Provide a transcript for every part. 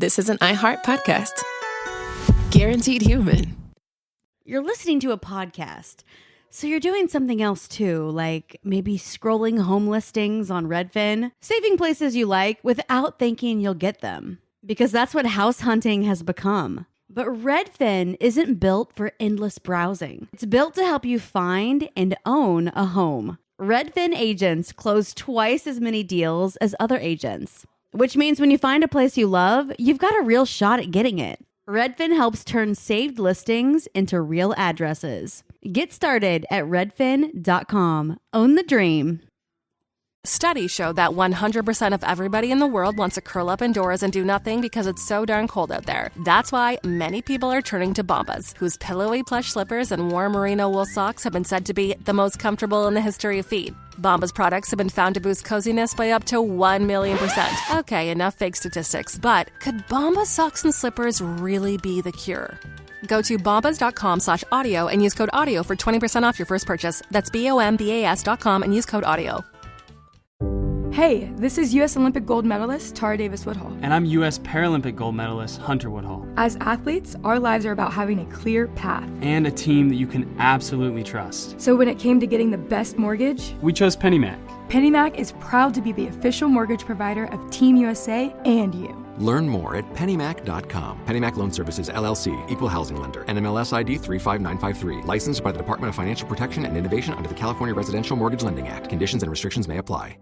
this is an iHeart podcast. Guaranteed human. You're listening to a podcast, so you're doing something else too, like maybe scrolling home listings on Redfin, saving places you like without thinking you'll get them, because that's what house hunting has become. But Redfin isn't built for endless browsing. It's built to help you find and own a home. Redfin agents close twice as many deals as other agents, which means when you find a place you love, you've got a real shot at getting it. Redfin helps turn saved listings into real addresses. Get started at redfin.com. Own the dream. Studies show that 100% of everybody in the world wants to curl up indoors and do nothing because it's so darn cold out there. That's why many people are turning to Bombas, whose pillowy plush slippers and warm merino wool socks have been said to be the most comfortable in the history of feet. Bombas products have been found to boost coziness by up to 1,000,000%. Okay, enough fake statistics, but could Bombas socks and slippers really be the cure? Go to bombas.com/audio and use code AUDIO for 20% off your first purchase. That's BOMBAS.com and use code AUDIO. Hey, this is U.S. Olympic gold medalist Tara Davis Woodhull. And I'm U.S. Paralympic gold medalist Hunter Woodhull. As athletes, our lives are about having a clear path. And a team that you can absolutely trust. So when it came to getting the best mortgage, we chose PennyMac. PennyMac is proud to be the official mortgage provider of Team USA and you. Learn more at pennymac.com. PennyMac Loan Services, LLC, Equal Housing Lender, NMLS ID 35953. Licensed by the Department of Financial Protection and Innovation under the California Residential Mortgage Lending Act. Conditions and restrictions may apply.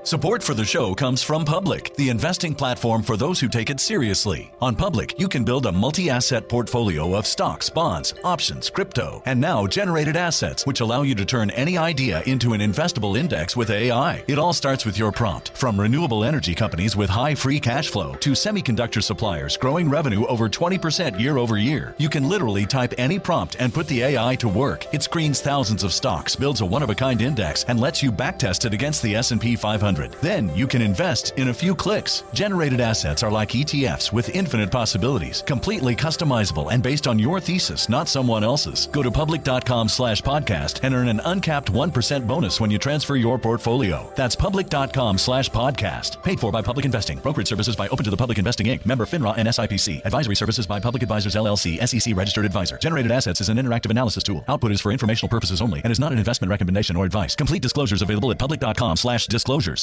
Support for the show comes from Public, the investing platform for those who take it seriously. On Public, you can build a multi-asset portfolio of stocks, bonds, options, crypto, and now generated assets, which allow you to turn any idea into an investable index with AI. It all starts with your prompt. From renewable energy companies with high free cash flow to semiconductor suppliers growing revenue over 20% year over year. You can literally type any prompt and put the AI to work. It screens thousands of stocks, builds a one-of-a-kind index, and lets you backtest it against the S&P 500. Then you can invest in a few clicks. Generated assets are like ETFs with infinite possibilities, completely customizable and based on your thesis, not someone else's. Go to public.com/podcast and earn an uncapped 1% bonus when you transfer your portfolio. That's public.com/podcast. Paid for by Public Investing. Brokerage services by Open to the Public Investing Inc. Member FINRA and SIPC. Advisory services by Public Advisors LLC, SEC registered advisor. Generated assets is an interactive analysis tool. Output is for informational purposes only and is not an investment recommendation or advice. Complete disclosures available at public.com/disclosures.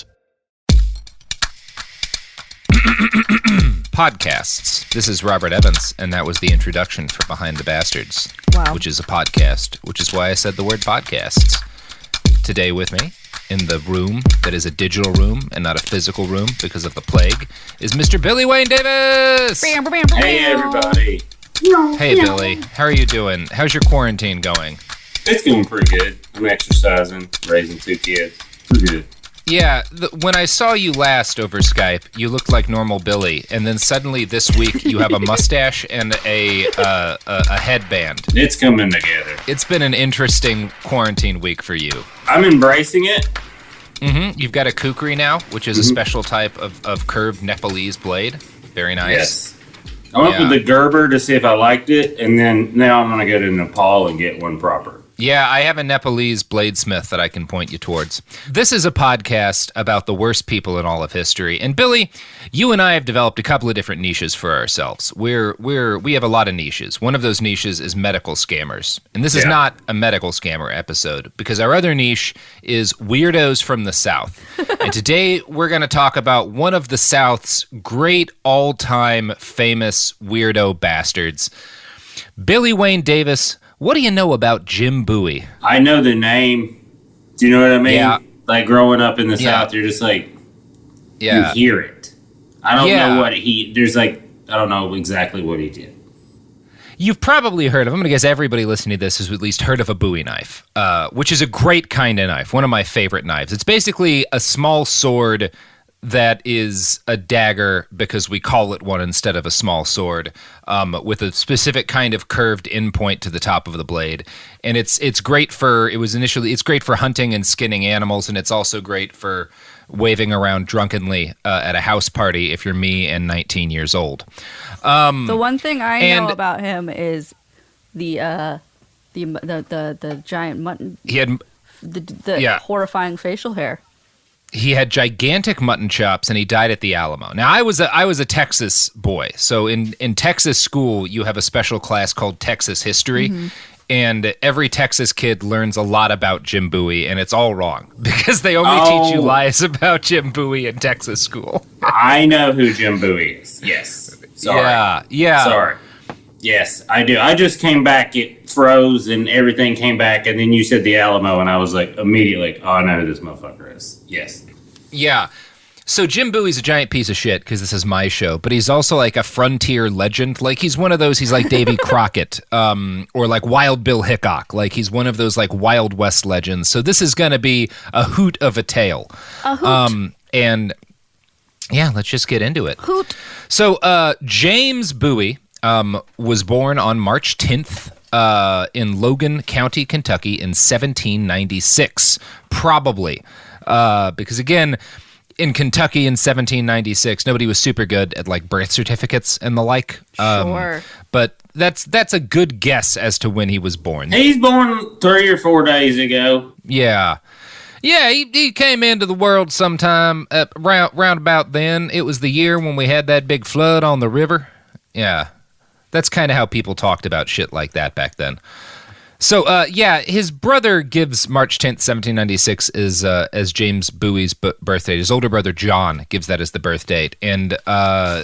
Podcasts. This is Robert Evans, and that was the introduction for Behind the Bastards, which is a podcast, which is why I said the word podcasts. Today with me, in the room that is a digital room and not a physical room because of the plague, is Mr. Billy Wayne Davis! Hey, everybody. Hey, Billy. How are you doing? How's your quarantine going? It's going pretty good. I'm exercising, raising 2 kids. Pretty good. Yeah, when I saw you last over Skype, you looked like normal Billy, and then suddenly this week you have a mustache and a headband. It's coming together. It's been an interesting quarantine week for you. I'm embracing it. Mm-hmm. You've got a kukri now, which is a special type of curved Nepalese blade. Very nice. Yes. I went with the Gerber to see if I liked it, and then now I'm going to go to Nepal and get one proper. Yeah, I have a Nepalese bladesmith that I can point you towards. This is a podcast about the worst people in all of history. And Billy, you and I have developed a couple of different niches for ourselves. We have a lot of niches. One of those niches is medical scammers. And this is not a medical scammer episode, because our other niche is weirdos from the South. And today we're going to talk about one of the South's great all-time famous weirdo bastards. Billy Wayne Davis, what do you know about Jim Bowie? I know the name. Do you know what I mean? Yeah. Like growing up in the South, you're just like, you hear it. I don't know what I don't know exactly what he did. You've probably heard of, I'm going to guess everybody listening to this has at least heard of a Bowie knife, which is a great kind of knife, one of my favorite knives. It's basically a small sword that is a dagger because we call it one instead of a small sword, with a specific kind of curved endpoint to the top of the blade. And it's great for hunting and skinning animals, and it's also great for waving around drunkenly at a house party if you're me and 19 years old. The one thing I know about him is the giant mutton. He had the horrifying facial hair. he had gigantic mutton chops, and he died at the Alamo. Now, I was a Texas boy, so in Texas school, you have a special class called Texas History, and every Texas kid learns a lot about Jim Bowie, and it's all wrong because they only teach you lies about Jim Bowie in Texas school. I know who Jim Bowie is. Yes. Sorry. Yeah. Sorry. Yes, I do. I just came back. It froze and everything came back, and then you said the Alamo, and I was like, immediately, oh, I know who this motherfucker is. Yes. Yeah. So Jim Bowie's a giant piece of shit because this is my show, but he's also like a frontier legend. Like he's one of those, he's like Davy Crockett or like Wild Bill Hickok. Like he's one of those like Wild West legends. So this is going to be a hoot of a tale. A hoot. And yeah, let's just get into it. Hoot. So James Bowie was born on March 10th in Logan County, Kentucky in 1796, probably. Because again, in Kentucky in 1796, nobody was super good at like birth certificates and the like. Sure. But that's a good guess as to when he was born. He's born 3 or 4 days ago. Yeah. Yeah, he came into the world sometime round about then. It was the year when we had that big flood on the river. Yeah. That's kind of how people talked about shit like that back then. So, his brother gives March 10th, 1796 as James Bowie's birth date. His older brother, John, gives that as the birth date. And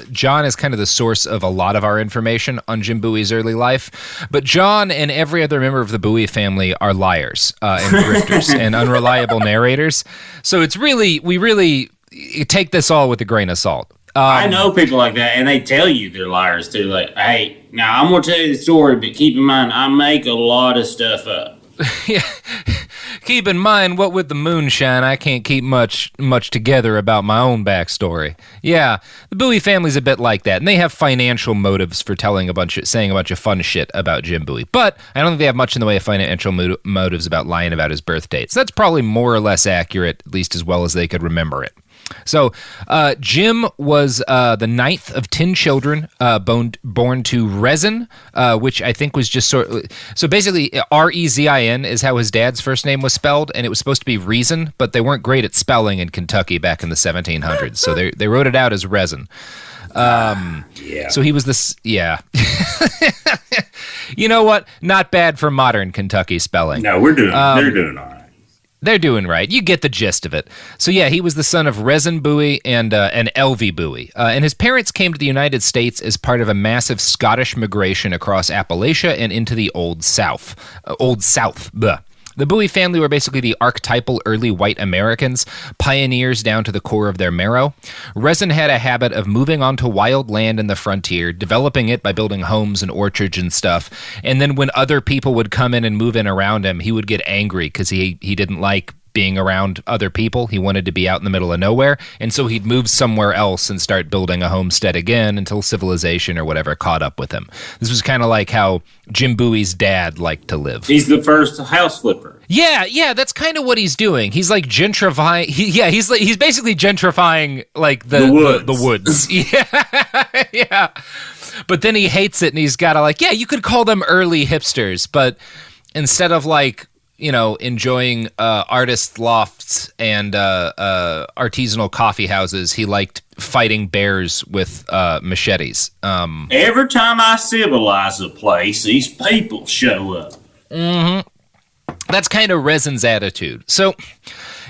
John is kind of the source of a lot of our information on Jim Bowie's early life. But John and every other member of the Bowie family are liars and grifters and unreliable narrators. So we really take this all with a grain of salt. I know people like that, and they tell you they're liars, too. Like, hey, now I'm going to tell you the story, but keep in mind, I make a lot of stuff up. Yeah. Keep in mind, what with the moonshine, I can't keep much together about my own backstory. Yeah, the Bowie family's a bit like that, and they have financial motives for saying a bunch of fun shit about Jim Bowie. But I don't think they have much in the way of financial motives about lying about his birth date. So that's probably more or less accurate, at least as well as they could remember it. So, Jim was the ninth of 10 children born to Rezin, which I think was just so basically Rezin is how his dad's first name was spelled, and it was supposed to be reason, but they weren't great at spelling in Kentucky back in the 1700s, so they wrote it out as Rezin. So he was this, yeah. You know what? Not bad for modern Kentucky spelling. No, they're doing all right. They're doing right. You get the gist of it. So yeah, he was the son of Rezin Bowie and Elvie Bowie. And his parents came to the United States as part of a massive Scottish migration across Appalachia and into the Old South. Bleh. The Bowie family were basically the archetypal early white Americans, pioneers down to the core of their marrow. Rezin had a habit of moving onto wild land in the frontier, developing it by building homes and orchards and stuff. And then when other people would come in and move in around him, he would get angry because he didn't like being around other people. He wanted to be out in the middle of nowhere, and so he'd move somewhere else and start building a homestead again until civilization or whatever caught up with him. This was kind of like how Jim Bowie's dad liked to live. He's the first house flipper. Yeah, that's kind of what he's doing. He's like gentrifying. He's basically gentrifying like the woods. Yeah. But then he hates it, and he's got to like, yeah, you could call them early hipsters, but instead of like, you know, enjoying artist lofts and artisanal coffee houses, he liked fighting bears with machetes. Every time I civilize a place, these people show up. Mm-hmm. That's kind of Rezin's attitude. So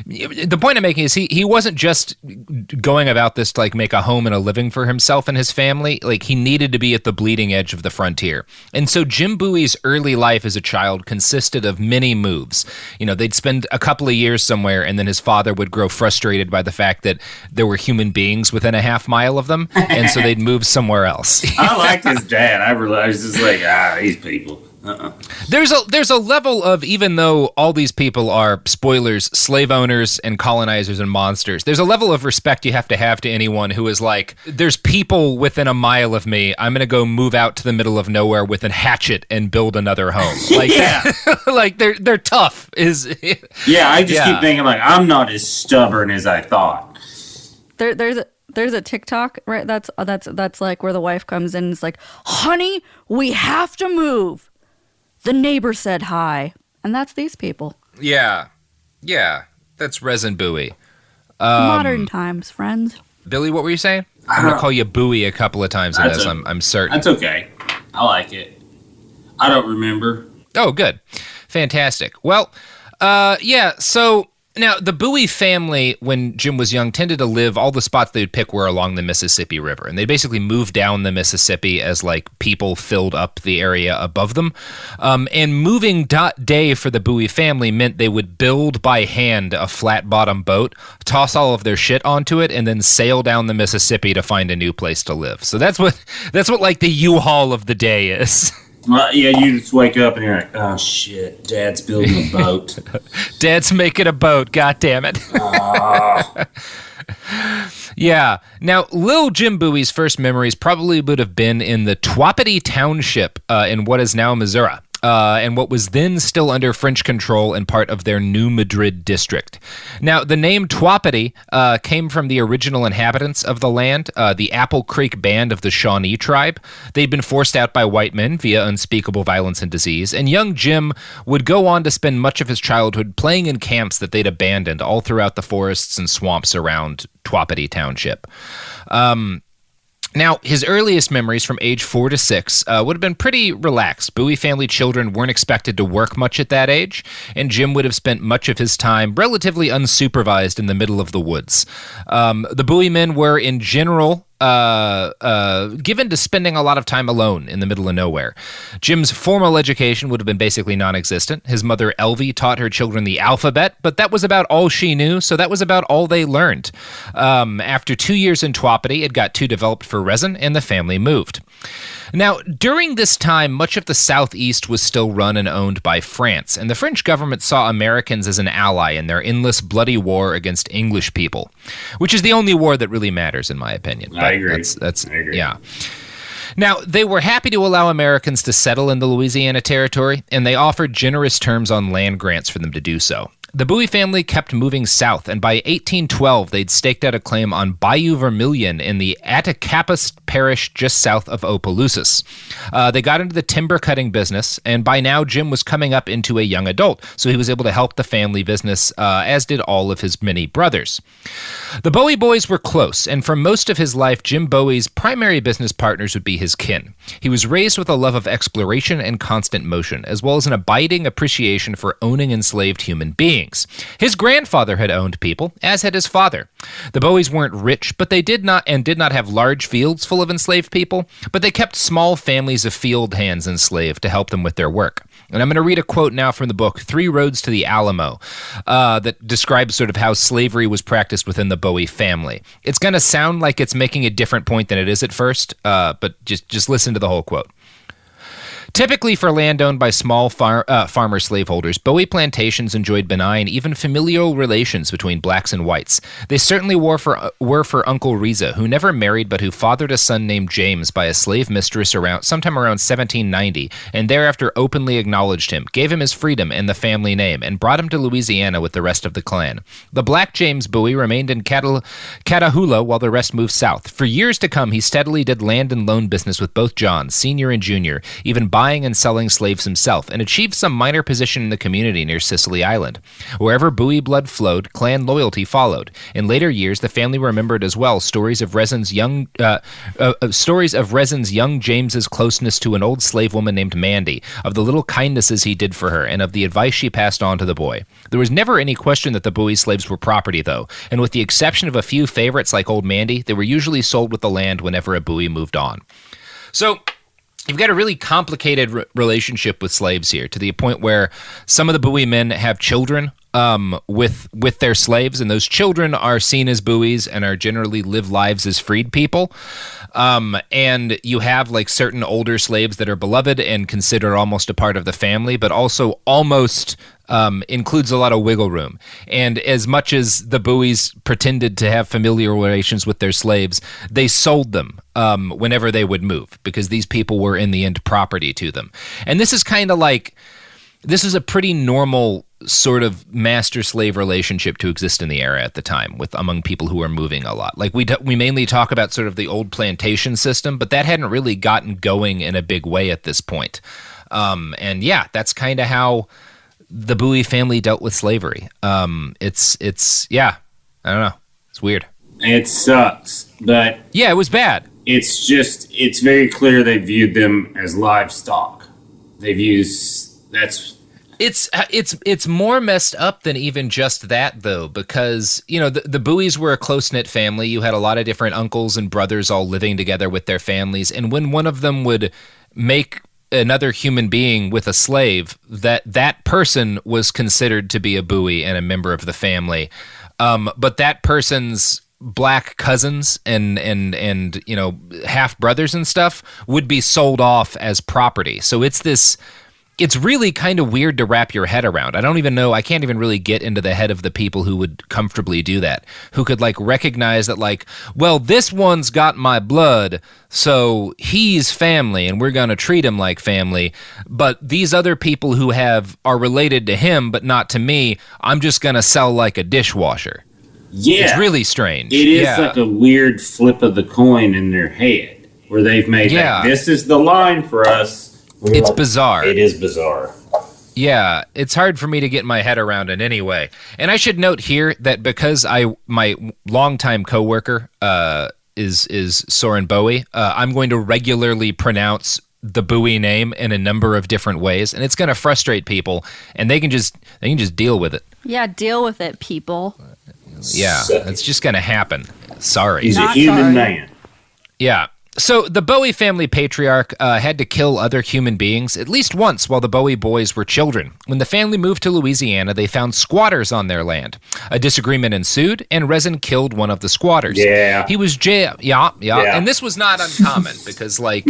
the point I'm making is he wasn't just going about this to like make a home and a living for himself and his family. Like he needed to be at the bleeding edge of the frontier. And so Jim Bowie's early life as a child consisted of many moves. You know, they'd spend a couple of years somewhere, and then his father would grow frustrated by the fact that there were human beings within a half mile of them, and so they'd move somewhere else. I liked his dad. I realized it's like, these people. There's a level of, even though all these people are, spoilers, slave owners and colonizers and monsters, there's a level of respect you have to anyone who is like, there's people within a mile of me, I'm going to go move out to the middle of nowhere with a hatchet and build another home. Like, yeah. Like they're tough. Yeah, I just keep thinking like, I'm not as stubborn as I thought. There's a TikTok, right? That's like where the wife comes in and is like, honey, we have to move. The neighbor said hi. And that's these people. Yeah. That's Rezin Bowie. Modern times, friends. Billy, what were you saying? I'm going to call you Bowie a couple of times in this, I'm certain. That's okay. I like it. I don't remember. Oh, good. Fantastic. Well, so now the Bowie family, when Jim was young, tended to live, all the spots they would pick were along the Mississippi River. And they basically moved down the Mississippi as like people filled up the area above them. And moving day for the Bowie family meant they would build by hand a flat bottom boat, toss all of their shit onto it, and then sail down the Mississippi to find a new place to live. So that's what like the U-Haul of the day is. Well, yeah, you just wake up and you're like, oh shit, Dad's building a boat. Dad's making a boat, god damn it. Yeah. Now, Lil Jim Bowie's first memories probably would have been in the Twapity Township in what is now Missouri. And what was then still under French control and part of their New Madrid district. Now, the name Twapity came from the original inhabitants of the land, the Apple Creek Band of the Shawnee tribe. They'd been forced out by white men via unspeakable violence and disease, and young Jim would go on to spend much of his childhood playing in camps that they'd abandoned all throughout the forests and swamps around Twapity Township. Now, his earliest memories from age 4 to 6 would have been pretty relaxed. Bowie family children weren't expected to work much at that age, and Jim would have spent much of his time relatively unsupervised in the middle of the woods. The Bowie men were, in general, given to spending a lot of time alone in the middle of nowhere. Jim's formal education would have been basically non-existent. His mother, Elvie, taught her children the alphabet, but that was about all she knew, so that was about all they learned. After 2 years in Twapity, it got too developed for resin, and the family moved. Now, during this time, much of the Southeast was still run and owned by France, and the French government saw Americans as an ally in their endless bloody war against English people, which is the only war that really matters, in my opinion. I agree. That's I agree. Yeah. Now, they were happy to allow Americans to settle in the Louisiana Territory, and they offered generous terms on land grants for them to do so. The Bowie family kept moving south, and by 1812, they'd staked out a claim on Bayou Vermilion in the Attakapas parish just south of Opelousas. They got into the timber cutting business, and by now, Jim was coming up into a young adult, so he was able to help the family business, as did all of his many brothers. The Bowie boys were close, and for most of his life, Jim Bowie's primary business partners would be his kin. He was raised with a love of exploration and constant motion, as well as an abiding appreciation for owning enslaved human beings. His grandfather had owned people, as had his father. The Bowies weren't rich, but they did not have large fields full of enslaved people, but they kept small families of field hands enslaved to help them with their work. And I'm going to read a quote now from the book, 3 Roads to the Alamo, that describes sort of how slavery was practiced within the Bowie family. It's going to sound like it's making a different point than it is at first, but just listen to the whole quote. Typically for land owned by small farmer slaveholders, Bowie plantations enjoyed benign, even familial relations between blacks and whites. They certainly were for Uncle Reza, who never married but who fathered a son named James by a slave mistress sometime around 1790, and thereafter openly acknowledged him, gave him his freedom and the family name, and brought him to Louisiana with the rest of the clan. The black James Bowie remained in Catahoula while the rest moved south. For years to come, he steadily did land and loan business with both Johns, senior and junior, even buying and selling slaves himself, and achieved some minor position in the community near Sicily Island. Wherever Bowie blood flowed, clan loyalty followed. In later years, the family remembered as well stories of Resin's young James's closeness to an old slave woman named Mandy, of the little kindnesses he did for her, and of the advice she passed on to the boy. There was never any question that the Bowie slaves were property, though, and with the exception of a few favorites like old Mandy, they were usually sold with the land whenever a Bowie moved on. So, you've got a really complicated relationship with slaves here, to the point where some of the Bowie men have children with their slaves, and those children are seen as Bowies and are generally live lives as freed people. And you have like certain older slaves that are beloved and considered almost a part of the family, but also almost includes a lot of wiggle room. And as much as the Bowies pretended to have familial relations with their slaves, they sold them whenever they would move, because these people were in the end property to them. And this is kind of like, this is a pretty normal sort of master-slave relationship to exist in the era at the time, with among people who are moving a lot. Like we mainly talk about sort of the old plantation system, but that hadn't really gotten going in a big way at this point. And yeah, that's kind of how the Bowie family dealt with slavery. It's yeah, I don't know. It's weird. It sucks, but yeah, it was bad. It's very clear they viewed them as livestock. It's more messed up than even just that, though, because, you know, the Bowies were a close-knit family. You had a lot of different uncles and brothers all living together with their families, and when one of them would make another human being with a slave, that person was considered to be a Bowie and a member of the family. But that person's black cousins and you know, half brothers and stuff would be sold off as property. So it's really kind of weird to wrap your head around. I can't even really get into the head of the people who would comfortably do that, who could like recognize that like, well, this one's got my blood, so he's family and we're going to treat him like family. But these other people who are related to him but not to me, I'm just going to sell like a dishwasher. Yeah. It's really strange. It is like a weird flip of the coin in their head where they've made like, this is the line for us. It's bizarre. It is bizarre. Yeah, it's hard for me to get my head around in any way. And I should note here that because my longtime coworker is Soren Bowie, I'm going to regularly pronounce the Bowie name in a number of different ways, and it's going to frustrate people, and they can just deal with it. Yeah, deal with it, people. Yeah, it's just going to happen. Sorry. He's a human man. Yeah. So the Bowie family patriarch had to kill other human beings at least once while the Bowie boys were children. When the family moved to Louisiana, they found squatters on their land. A disagreement ensued, and Resin killed one of the squatters. Yeah. He was jailed. Yeah. And this was not uncommon because, like,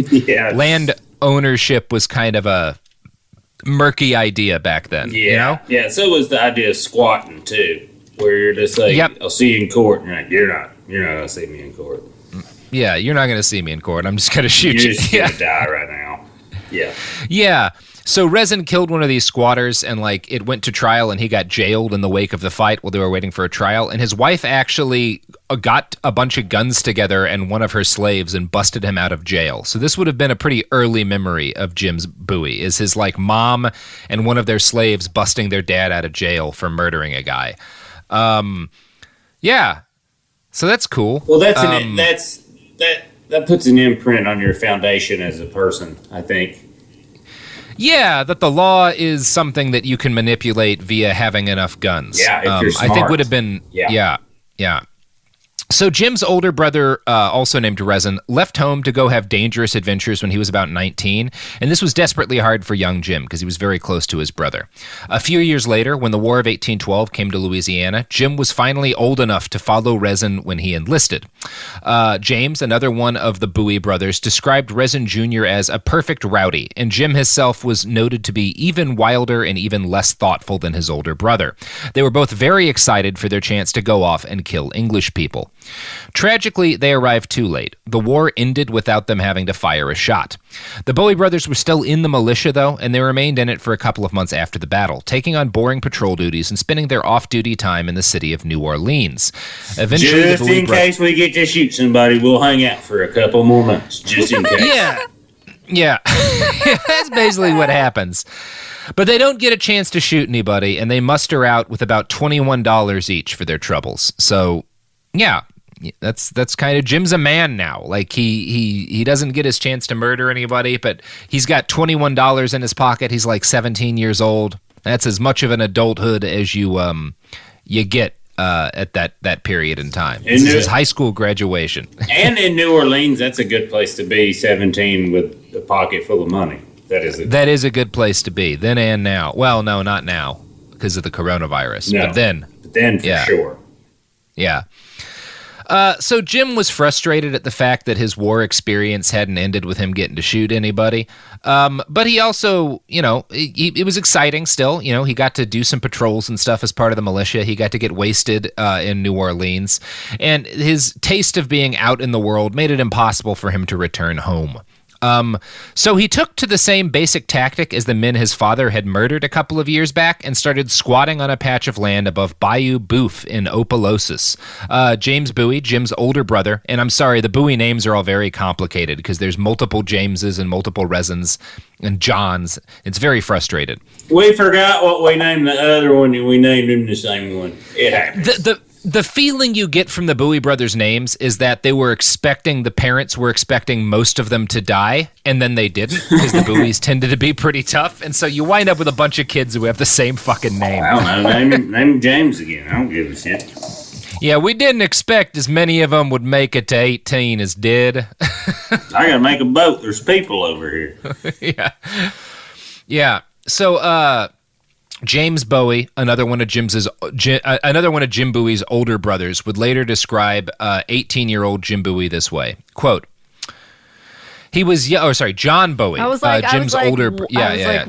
land ownership was kind of a murky idea back then. Yeah. You know? Yeah, so was the idea of squatting, too, where you're just like, I'll see you in court. And you're like, you're not going to see me in court. Yeah, you're not going to see me in court. I'm just going to shoot you. You're just going to die right now. Yeah. Yeah. So Resin killed one of these squatters, and like it went to trial, and he got jailed in the wake of the fight while they were waiting for a trial. And his wife actually got a bunch of guns together and one of her slaves and busted him out of jail. So this would have been a pretty early memory of Jim's Bowie, is his like mom and one of their slaves busting their dad out of jail for murdering a guy. Yeah. So that's cool. Well, that puts an imprint on your foundation as a person, I think. Yeah, that the law is something that you can manipulate via having enough guns. Yeah, if you're smart. I think would have been. Yeah. So Jim's older brother, also named Resin, left home to go have dangerous adventures when he was about 19, and this was desperately hard for young Jim because he was very close to his brother. A few years later, when the War of 1812 came to Louisiana, Jim was finally old enough to follow Resin when he enlisted. James, another one of the Bowie brothers, described Resin Jr. as a perfect rowdy, and Jim himself was noted to be even wilder and even less thoughtful than his older brother. They were both very excited for their chance to go off and kill English people. Tragically, they arrived too late. The war ended without them having to fire a shot. The Bowie brothers were still in the militia, though, and they remained in it for a couple of months after the battle, taking on boring patrol duties and spending their off-duty time in the city of New Orleans. Eventually, just in case we get to shoot somebody, we'll hang out for a couple more months, just in case. Yeah. That's basically what happens. But they don't get a chance to shoot anybody, and they muster out with about $21 each for their troubles. So, yeah, that's kind of, Jim's a man now. Like he doesn't get his chance to murder anybody, but he's got $21 in his pocket. He's like 17 years old. That's as much of an adulthood as you get at that period in time. This is his high school graduation. And in New Orleans, that's a good place to be, 17 with a pocket full of money. That is a good place to be, then and now. Well, no, not now, because of the coronavirus. No, but then for sure. Yeah. So Jim was frustrated at the fact that his war experience hadn't ended with him getting to shoot anybody. But he also, it was exciting still. He got to do some patrols and stuff as part of the militia. He got to get wasted in New Orleans. And his taste of being out in the world made it impossible for him to return home. So he took to the same basic tactic as the men his father had murdered a couple of years back and started squatting on a patch of land above Bayou Boeuf in Opelousas. James Bowie, Jim's older brother, and I'm sorry, the Bowie names are all very complicated because there's multiple Jameses and multiple Resins and Johns. It's very frustrated. We forgot what we named the other one and we named him the same one. It happens. The feeling you get from the Bowie brothers' names is that the parents were expecting most of them to die, and then they didn't, because the Bowies tended to be pretty tough, and so you wind up with a bunch of kids who have the same fucking name. I don't know, name James again. I don't give a shit. Yeah, we didn't expect as many of them would make it to 18 as did. I gotta make a boat. There's people over here. Yeah. So, James Bowie, another one of Jim Bowie's older brothers, would later describe 18-year-old Jim Bowie this way. Quote, John Bowie. I was like, Jim's older.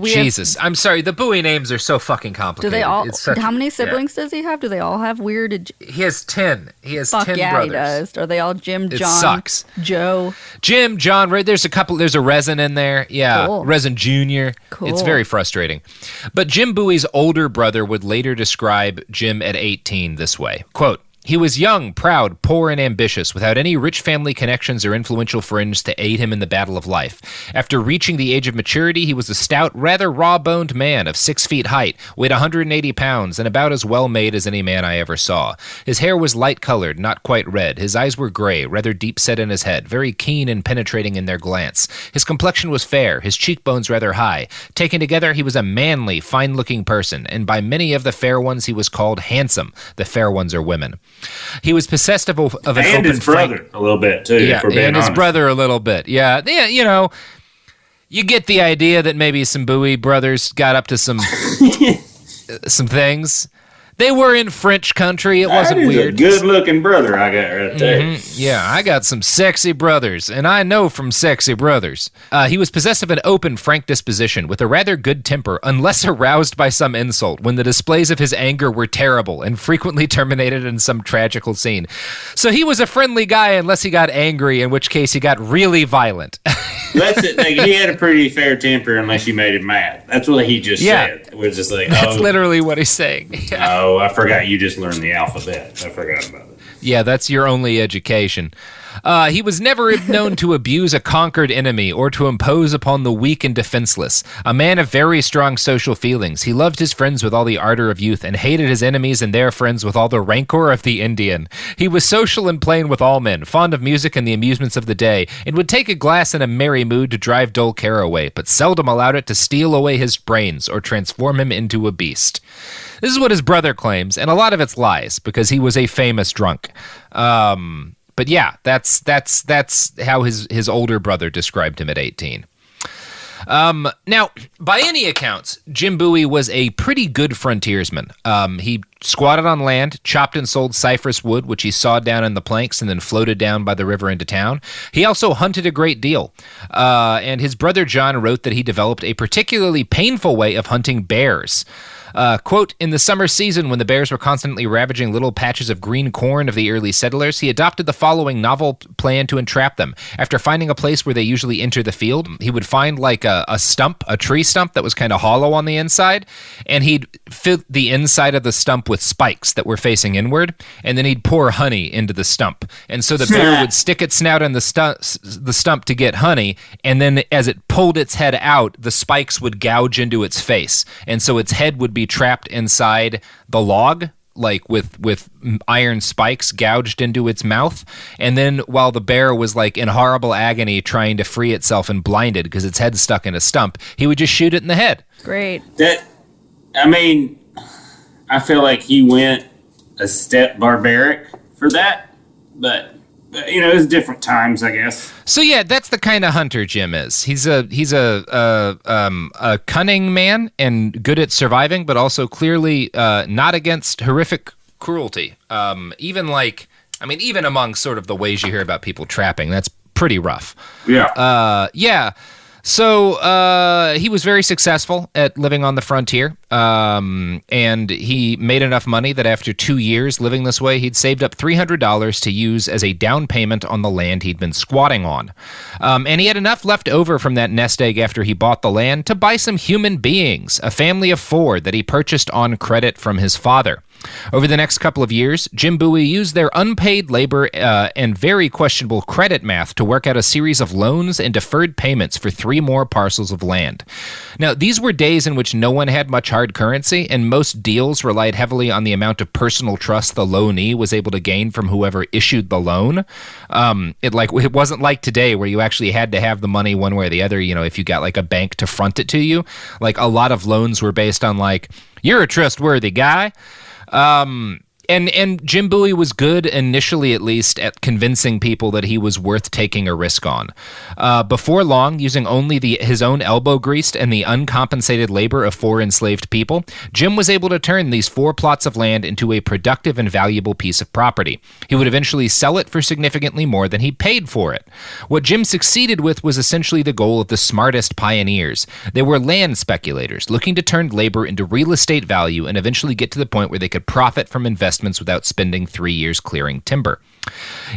Jesus, I'm sorry. The Bowie names are so fucking complicated. Do they all? How many siblings does he have? Do they all have weird? He has 10. He has 10 brothers. He does. Are they all Jim, John, it sucks. Joe? Jim, John. Right? There's a couple. There's a Resin in there. Yeah, cool. Resin Jr. Cool. It's very frustrating. But Jim Bowie's older brother would later describe Jim at 18 this way. Quote, he was young, proud, poor, and ambitious, without any rich family connections or influential friends to aid him in the battle of life. After reaching the age of maturity, he was a stout, rather raw-boned man of 6 feet height, weighed 180 pounds, and about as well-made as any man I ever saw. His hair was light-colored, not quite red. His eyes were gray, rather deep-set in his head, very keen and penetrating in their glance. His complexion was fair, his cheekbones rather high. Taken together, he was a manly, fine-looking person, and by many of the fair ones he was called handsome. The fair ones are women. He was possessed of an open and his brother a little bit too. Yeah, and his brother a little bit. Yeah, you know, you get the idea that maybe some Bowie brothers got up to some things. They were in French country. It wasn't weird. A good-looking brother I got right there. Mm-hmm. Yeah, I got some sexy brothers, and I know from sexy brothers. He was possessed of an open, frank disposition, with a rather good temper, unless aroused by some insult, when the displays of his anger were terrible and frequently terminated in some tragical scene. So he was a friendly guy unless he got angry, in which case he got really violent. That's it. Like, he had a pretty fair temper unless you made him mad. That's what he just said. It was just like, that's literally what he's saying. Yeah. Oh, I forgot you just learned the alphabet. I forgot about it. Yeah, that's your only education. He was never known to abuse a conquered enemy or to impose upon the weak and defenseless. A man of very strong social feelings, he loved his friends with all the ardor of youth and hated his enemies and their friends with all the rancor of the Indian. He was social and plain with all men, fond of music and the amusements of the day, and would take a glass in a merry mood to drive dull care away, but seldom allowed it to steal away his brains or transform him into a beast. This is what his brother claims, and a lot of it's lies, because he was a famous drunk. But yeah, that's how his older brother described him at 18. Now, by any accounts, Jim Bowie was a pretty good frontiersman. He squatted on land, chopped and sold cypress wood, which he sawed down in the planks and then floated down by the river into town. He also hunted a great deal. And his brother John wrote that he developed a particularly painful way of hunting bears. Quote, in the summer season, when the bears were constantly ravaging little patches of green corn of the early settlers, he adopted the following novel plan to entrap them. After finding a place where they usually enter the field, he would find like a tree stump that was kind of hollow on the inside, and he'd fill the inside of the stump with spikes that were facing inward, and then he'd pour honey into the stump. And so the bear would stick its snout in the stump to get honey, and then as it pulled its head out, the spikes would gouge into its face, and so its head would be trapped inside the log, like with iron spikes gouged into its mouth. And then while the bear was like in horrible agony trying to free itself and blinded because its head's stuck in a stump, he would just shoot it in the head. Great. I feel like he went a step barbaric for that, but you know, it's different times, I guess. So yeah, that's the kind of hunter Jim is. He's a cunning man and good at surviving, but also clearly not against horrific cruelty. Even among sort of the ways you hear about people trapping, that's pretty rough. Yeah. Yeah. So he was very successful at living on the frontier, and he made enough money that after 2 years living this way, he'd saved up $300 to use as a down payment on the land he'd been squatting on. And he had enough left over from that nest egg after he bought the land to buy some human beings, a family of 4 that he purchased on credit from his father. Over the next couple of years, Jim Bowie used their unpaid labor and very questionable credit math to work out a series of loans and deferred payments for 3 more parcels of land. Now, these were days in which no one had much hard currency, and most deals relied heavily on the amount of personal trust the loanee was able to gain from whoever issued the loan. It wasn't like today where you actually had to have the money one way or the other, if you got like a bank to front it to you. Like a lot of loans were based on like, you're a trustworthy guy. And Jim Bowie was good, initially at least, at convincing people that he was worth taking a risk on. Before long, using only his own elbow grease and the uncompensated labor of 4 enslaved people, Jim was able to turn these 4 plots of land into a productive and valuable piece of property. He would eventually sell it for significantly more than he paid for it. What Jim succeeded with was essentially the goal of the smartest pioneers. They were land speculators, looking to turn labor into real estate value and eventually get to the point where they could profit from investments without spending 3 years clearing timber.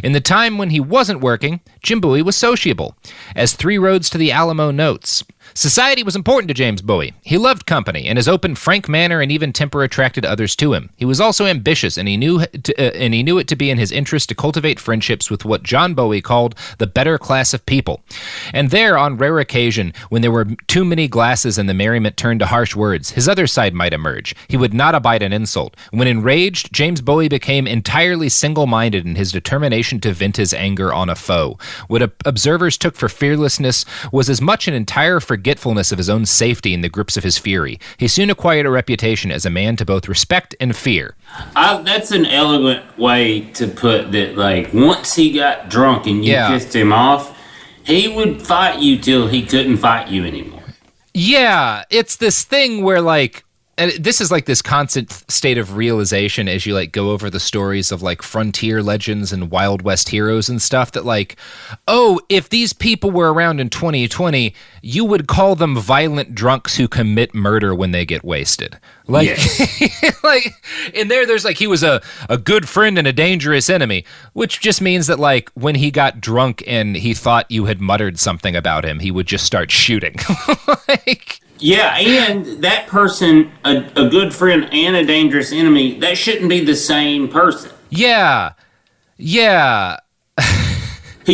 In the time when he wasn't working, Jim Bowie was sociable. As 3 Roads to the Alamo notes, society was important to James Bowie. He loved company, and his open, frank manner and even temper attracted others to him. He was also ambitious, and he knew it to be in his interest to cultivate friendships with what John Bowie called the better class of people. And there, on rare occasion, when there were too many glasses and the merriment turned to harsh words, his other side might emerge. He would not abide an insult. When enraged, James Bowie became entirely single-minded in his determination to vent his anger on a foe. What observers took for fearlessness was as much an entire forgetfulness of his own safety in the grips of his fury. He soon acquired a reputation as a man to both respect and fear. That's an elegant way to put that. Like, once he got drunk and you pissed him off, he would fight you till he couldn't fight you anymore. Yeah, it's this thing where, like, and this is like this constant state of realization as you like go over the stories of like frontier legends and Wild West heroes and stuff, that like, oh, if these people were around in 2020, you would call them violent drunks who commit murder when they get wasted. Like, yes. Like in there's like, he was a good friend and a dangerous enemy, which just means that like when he got drunk and he thought you had muttered something about him, he would just start shooting. Like, yeah, and that person, a good friend and a dangerous enemy, that shouldn't be the same person. Yeah. He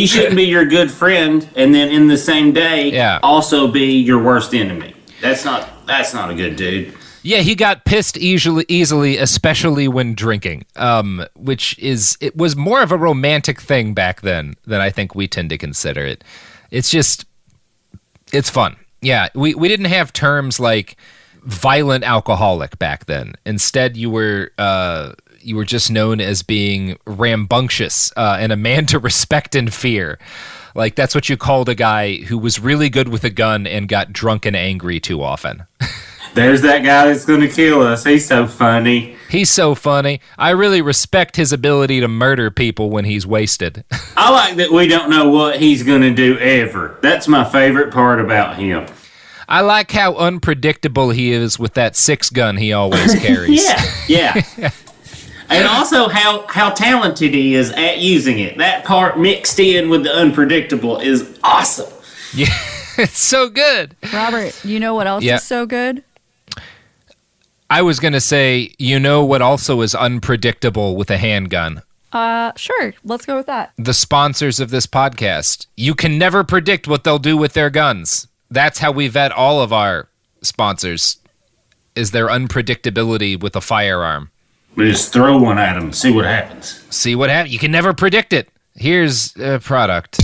shouldn't be your good friend and then in the same day also be your worst enemy. That's not a good dude. Yeah, he got pissed easily, especially when drinking, it was more of a romantic thing back then than I think we tend to consider it. It's fun. Yeah, we didn't have terms like violent alcoholic back then. Instead, you were just known as being rambunctious and a man to respect and fear. Like, that's what you called a guy who was really good with a gun and got drunk and angry too often. There's that guy that's going to kill us. He's so funny. He's so funny. I really respect his ability to murder people when he's wasted. I like that we don't know what he's going to do ever. That's my favorite part about him. I like how unpredictable he is with that 6-gun he always carries. Yeah. And also how talented he is at using it. That part mixed in with the unpredictable is awesome. Yeah, it's so good. Robert, you know what else is so good? I was going to say, you know what also is unpredictable with a handgun? Sure. Let's go with that. The sponsors of this podcast. You can never predict what they'll do with their guns. That's how we vet all of our sponsors, is their unpredictability with a firearm. We just throw one at them, see what happens. You can never predict it. Here's a product.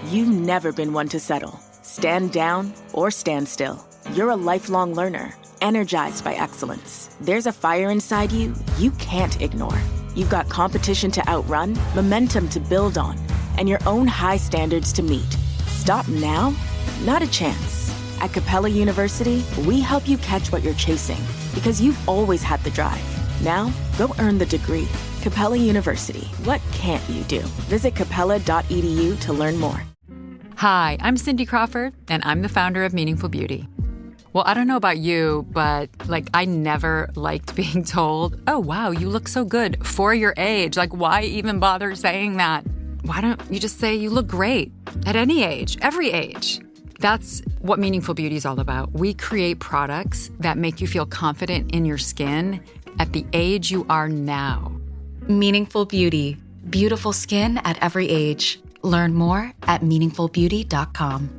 You've never been one to settle. Stand down or stand still. You're a lifelong learner, energized by excellence. There's a fire inside you can't ignore. You've got competition to outrun, momentum to build on, and your own high standards to meet. Stop now? Not a chance. At Capella University, we help you catch what you're chasing, because you've always had the drive. Now, go earn the degree. Capella University. What can't you do? Visit capella.edu to learn more. Hi, I'm Cindy Crawford, and I'm the founder of Meaningful Beauty. Well, I don't know about you, but I never liked being told, oh, wow, you look so good for your age. Why even bother saying that? Why don't you just say you look great at any age, every age? That's what Meaningful Beauty is all about. We create products that make you feel confident in your skin at the age you are now. Meaningful Beauty. Beautiful skin at every age. Learn more at meaningfulbeauty.com.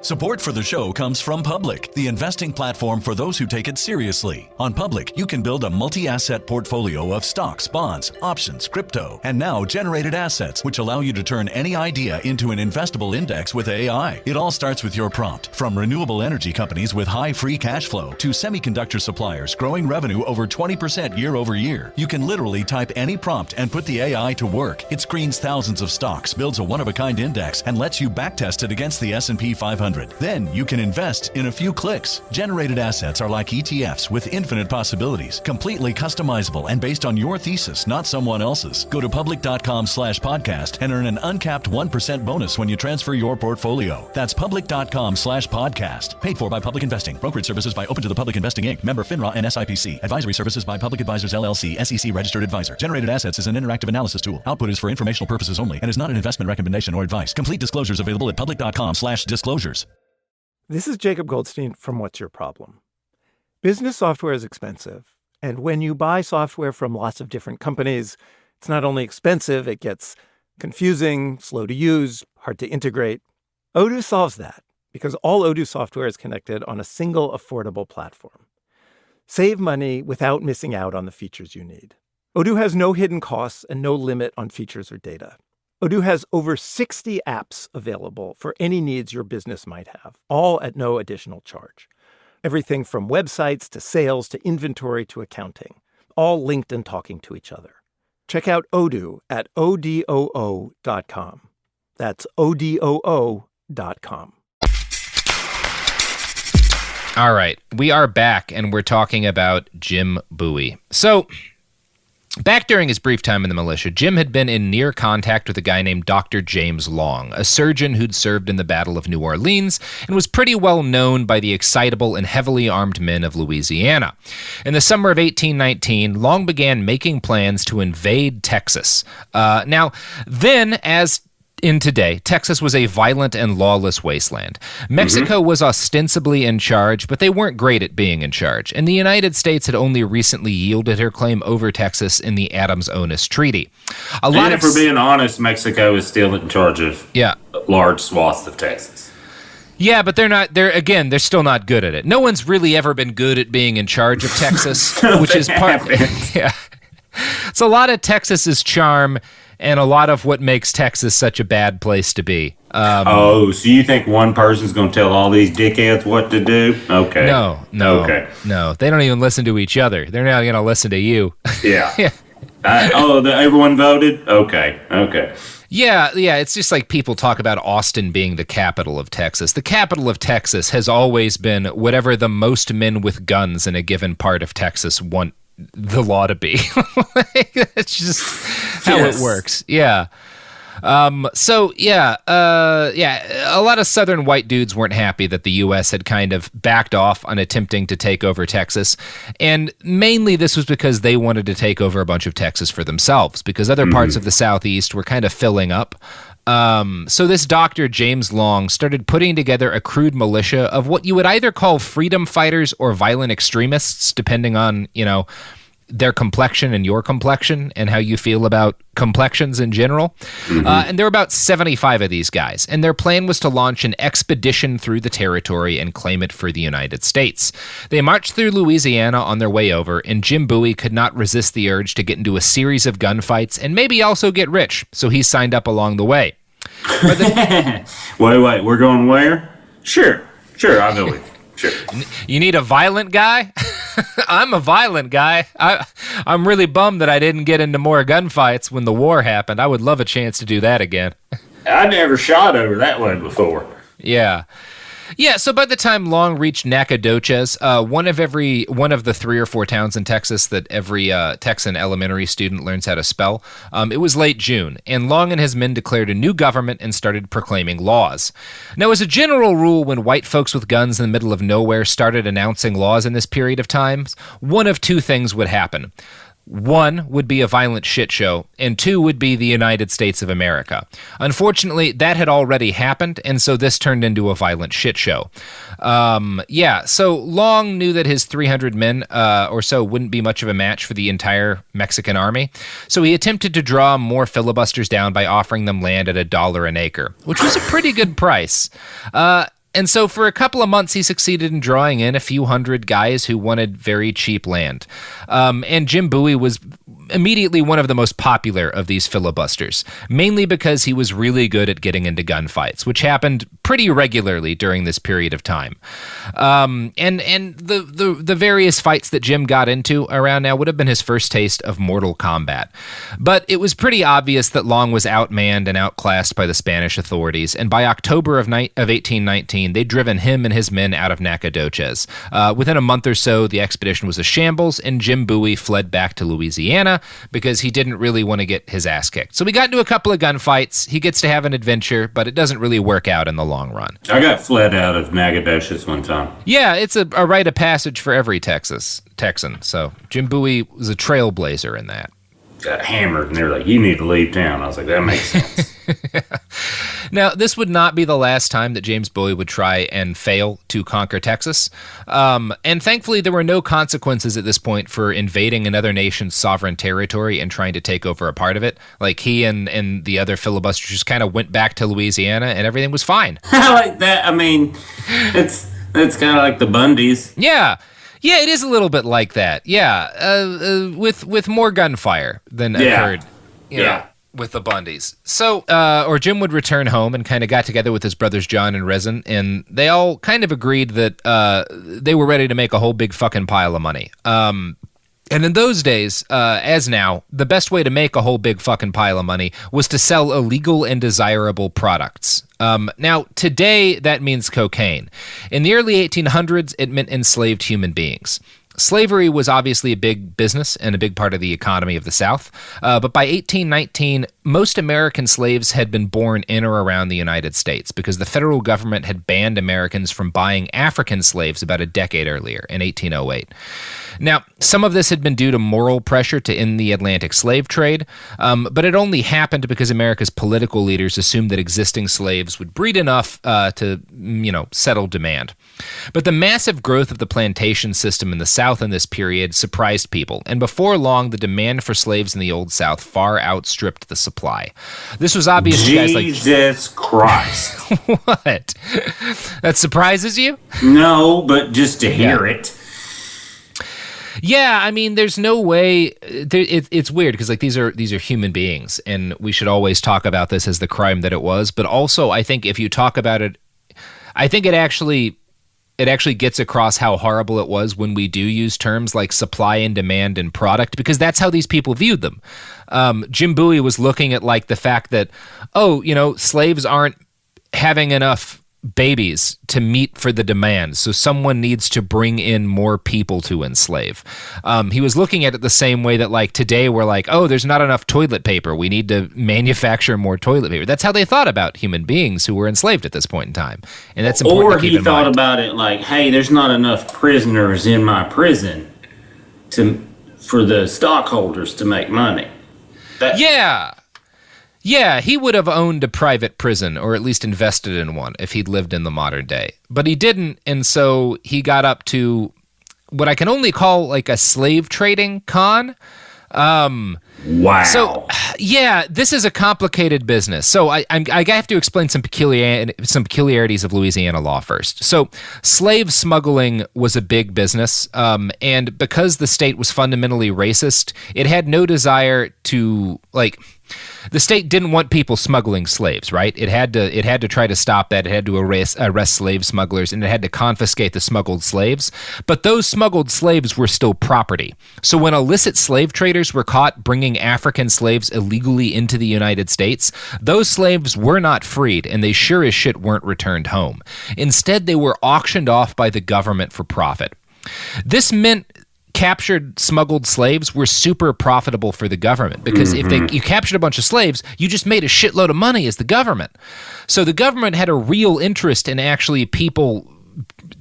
Support for the show comes from Public, the investing platform for those who take it seriously. On Public, you can build a multi-asset portfolio of stocks, bonds, options, crypto, and now generated assets, which allow you to turn any idea into an investable index with AI. It all starts with your prompt. From renewable energy companies with high free cash flow to semiconductor suppliers growing revenue over 20% year over year, you can literally type any prompt and put the AI to work. It screens thousands of stocks, builds a one-of-a-kind index, and lets you backtest it against the S&P 500. Then you can invest in a few clicks. Generated assets are like ETFs with infinite possibilities, completely customizable and based on your thesis, not someone else's. Go to public.com/podcast and earn an uncapped 1% bonus when you transfer your portfolio. That's public.com/podcast. Paid for by Public Investing. Brokerage services by Open to the Public Investing Inc. Member FINRA and SIPC. Advisory services by Public Advisors LLC, SEC registered advisor. Generated assets is an interactive analysis tool. Output is for informational purposes only and is not an investment recommendation or advice. Complete disclosures available at public.com/disclosures. This is Jacob Goldstein from What's Your Problem? Business software is expensive, and when you buy software from lots of different companies, it's not only expensive, it gets confusing, slow to use, hard to integrate. Odoo solves that because all Odoo software is connected on a single affordable platform. Save money without missing out on the features you need. Odoo has no hidden costs and no limit on features or data. Odoo has over 60 apps available for any needs your business might have, all at no additional charge. Everything from websites to sales to inventory to accounting, all linked and talking to each other. Check out Odoo at odoo.com. That's odoo.com. All right, we are back, and we're talking about Jim Bowie. So, back during his brief time in the militia, Jim had been in near contact with a guy named Dr. James Long, a surgeon who'd served in the Battle of New Orleans and was pretty well known by the excitable and heavily armed men of Louisiana. In the summer of 1819, Long began making plans to invade Texas. Now, then, as in today, Texas was a violent and lawless wasteland. Mexico was ostensibly in charge, but they weren't great at being in charge. And the United States had only recently yielded her claim over Texas in the Adams-Onis Treaty. If we're being honest, Mexico is still in charge of large swaths of Texas. Yeah, but they're still not good at it. No one's really ever been good at being in charge of Texas, which is part. Yeah. It's a lot of Texas's charm and a lot of what makes Texas such a bad place to be. So you think one person's going to tell all these dickheads what to do? Okay. No. They don't even listen to each other. They're not going to listen to you. Yeah. Everyone voted? Okay. Yeah, it's just like people talk about Austin being the capital of Texas. The capital of Texas has always been whatever the most men with guns in a given part of Texas want the law to be. It's just how it works. Yeah. A lot of Southern white dudes weren't happy that the U.S. had kind of backed off on attempting to take over Texas. And mainly this was because they wanted to take over a bunch of Texas for themselves, because other parts of the Southeast were kind of filling up. So this Dr. James Long started putting together a crude militia of what you would either call freedom fighters or violent extremists, depending on, their complexion and your complexion and how you feel about complexions in general. And there were about 75 of these guys. And their plan was to launch an expedition through the territory and claim it for the United States. They marched through Louisiana on their way over, and Jim Bowie could not resist the urge to get into a series of gunfights and maybe also get rich. So he signed up along the way. Wait, we're going where? Sure, I'll go with you. Sure. You need a violent guy? I'm a violent guy. I'm really bummed that I didn't get into more gunfights when the war happened. I would love a chance to do that again. I never shot over that way before. Yeah, so by the time Long reached Nacogdoches, one of the 3 or 4 towns in Texas that every Texan elementary student learns how to spell, it was late June, and Long and his men declared a new government and started proclaiming laws. Now, as a general rule, when white folks with guns in the middle of nowhere started announcing laws in this period of time, one of two things would happen. 1 would be a violent shit show, and 2 would be the United States of America. Unfortunately, that had already happened, and so this turned into a violent shit show. So Long knew that his 300 men or so wouldn't be much of a match for the entire Mexican army, so he attempted to draw more filibusters down by offering them land at $1 an acre, which was a pretty good price. And so for a couple of months, he succeeded in drawing in a few hundred guys who wanted very cheap land. And Jim Bowie was immediately one of the most popular of these filibusters, mainly because he was really good at getting into gunfights, which happened pretty regularly during this period of time. And the various fights that Jim got into around now would have been his first taste of Mortal Kombat. But it was pretty obvious that Long was outmanned and outclassed by the Spanish authorities, and by October of 1819, they'd driven him and his men out of Nacogdoches. Within a month or so, the expedition was a shambles, and Jim Bowie fled back to Louisiana because he didn't really want to get his ass kicked. So we got into a couple of gunfights. He gets to have an adventure, but it doesn't really work out in the long run. I got fled out of Nacogdoches one time. Yeah, it's a rite of passage for every Texan. So Jim Bowie was a trailblazer in that. Got hammered, and they were like, you need to leave town. I was like, that makes sense. Now, this would not be the last time that James Bowie would try and fail to conquer Texas. And thankfully, there were no consequences at this point for invading another nation's sovereign territory and trying to take over a part of it. Like, he and the other filibusters just kind of went back to Louisiana, and everything was fine. I like that. I mean, it's kind of like the Bundys. Yeah. Yeah, it is a little bit like that. Yeah, with more gunfire than occurred. With the Bundys. So, Jim would return home and kind of got together with his brothers John and Rezin, and they all kind of agreed that they were ready to make a whole big fucking pile of money. And in those days, as now, the best way to make a whole big fucking pile of money was to sell illegal and desirable products. Now, today, that means cocaine. In the early 1800s, it meant enslaved human beings. Slavery was obviously a big business and a big part of the economy of the South, but by 1819, most American slaves had been born in or around the United States because the federal government had banned Americans from buying African slaves about a decade earlier, in 1808. Now, some of this had been due to moral pressure to end the Atlantic slave trade, but it only happened because America's political leaders assumed that existing slaves would breed enough to, settle demand. But the massive growth of the plantation system in the South in this period surprised people, and before long, the demand for slaves in the Old South far outstripped the supply. This was obvious to guys like... Jesus Christ. What? That surprises you? No, but just to hear it. Yeah, I mean, there's no way. It's weird because these are human beings, and we should always talk about this as the crime that it was. But also, I think if you talk about it, I think it actually gets across how horrible it was when we do use terms like supply and demand and product, because that's how these people viewed them. Jim Bowie was looking at the fact that, slaves aren't having enough babies to meet for the demand, so someone needs to bring in more people to enslave. He was looking at it the same way that today we're there's not enough toilet paper, we need to manufacture more toilet paper. That's how they thought about human beings who were enslaved at this point in time, and that's important to keep in mind. Or he thought about it hey, there's not enough prisoners in my prison for the stockholders to make money. Yeah, he would have owned a private prison, or at least invested in one, if he'd lived in the modern day. But he didn't, and so he got up to what I can only call a slave trading con. Wow. So, yeah, this is a complicated business. So I have to explain some peculiarities of Louisiana law first. So slave smuggling was a big business, and because the state was fundamentally racist, it had no desire to, the state didn't want people smuggling slaves, right? It had to try to stop that. It had to arrest slave smugglers, and it had to confiscate the smuggled slaves. But those smuggled slaves were still property. So when illicit slave traders were caught bringing African slaves illegally into the United States, those slaves were not freed, and they sure as shit weren't returned home. Instead, they were auctioned off by the government for profit. This meant captured smuggled slaves were super profitable for the government because if you captured a bunch of slaves, you just made a shitload of money as the government. So the government had a real interest in actually people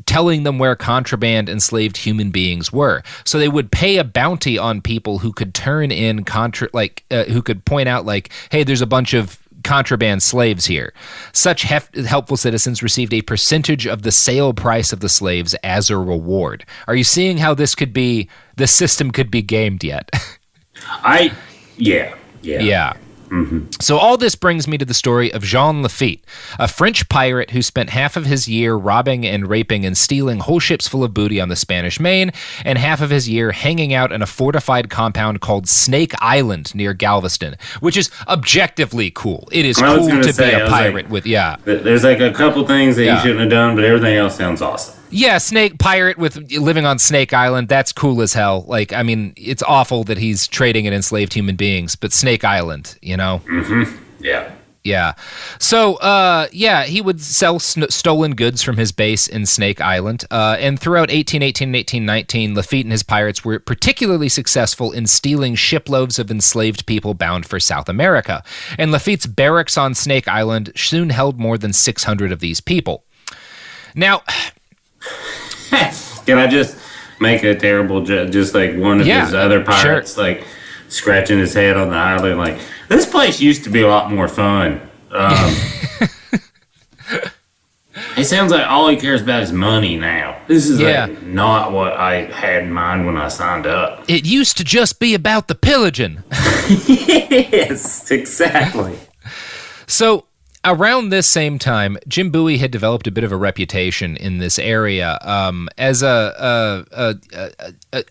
telling them where contraband enslaved human beings were. So they would pay a bounty on people who could turn in who could point out like, hey, there's a bunch of contraband slaves here. Such helpful citizens received a percentage of the sale price of the slaves as a reward. Are you seeing how this system could be gamed yet? Yeah. Mm-hmm. So all this brings me to the story of Jean Lafitte, a French pirate who spent half of his year robbing and raping and stealing whole ships full of booty on the Spanish Main, and half of his year hanging out in a fortified compound called Snake Island near Galveston, which is objectively cool. It is cool to be a pirate with, yeah. There's like a couple things that you shouldn't have done, but everything else sounds awesome. Yeah, snake pirate with living on Snake Island, that's cool as hell. Like, I mean, it's awful that he's trading in enslaved human beings, but Snake Island, you know? Mm-hmm. Yeah. Yeah. So, he would sell stolen goods from his base in Snake Island. And throughout 1818 and 1819, Lafitte and his pirates were particularly successful in stealing shiploads of enslaved people bound for South America. And Lafitte's barracks on Snake Island soon held more than 600 of these people. Now... Can I just make a terrible joke? Just like one of his other pirates, like scratching his head on the island, like, this place used to be a lot more fun. It sounds like all he cares about is money now. This is like not what I had in mind when I signed up. It used to just be about the pillaging. Yes, exactly. So... around this same time, Jim Bowie had developed a bit of a reputation in this area as a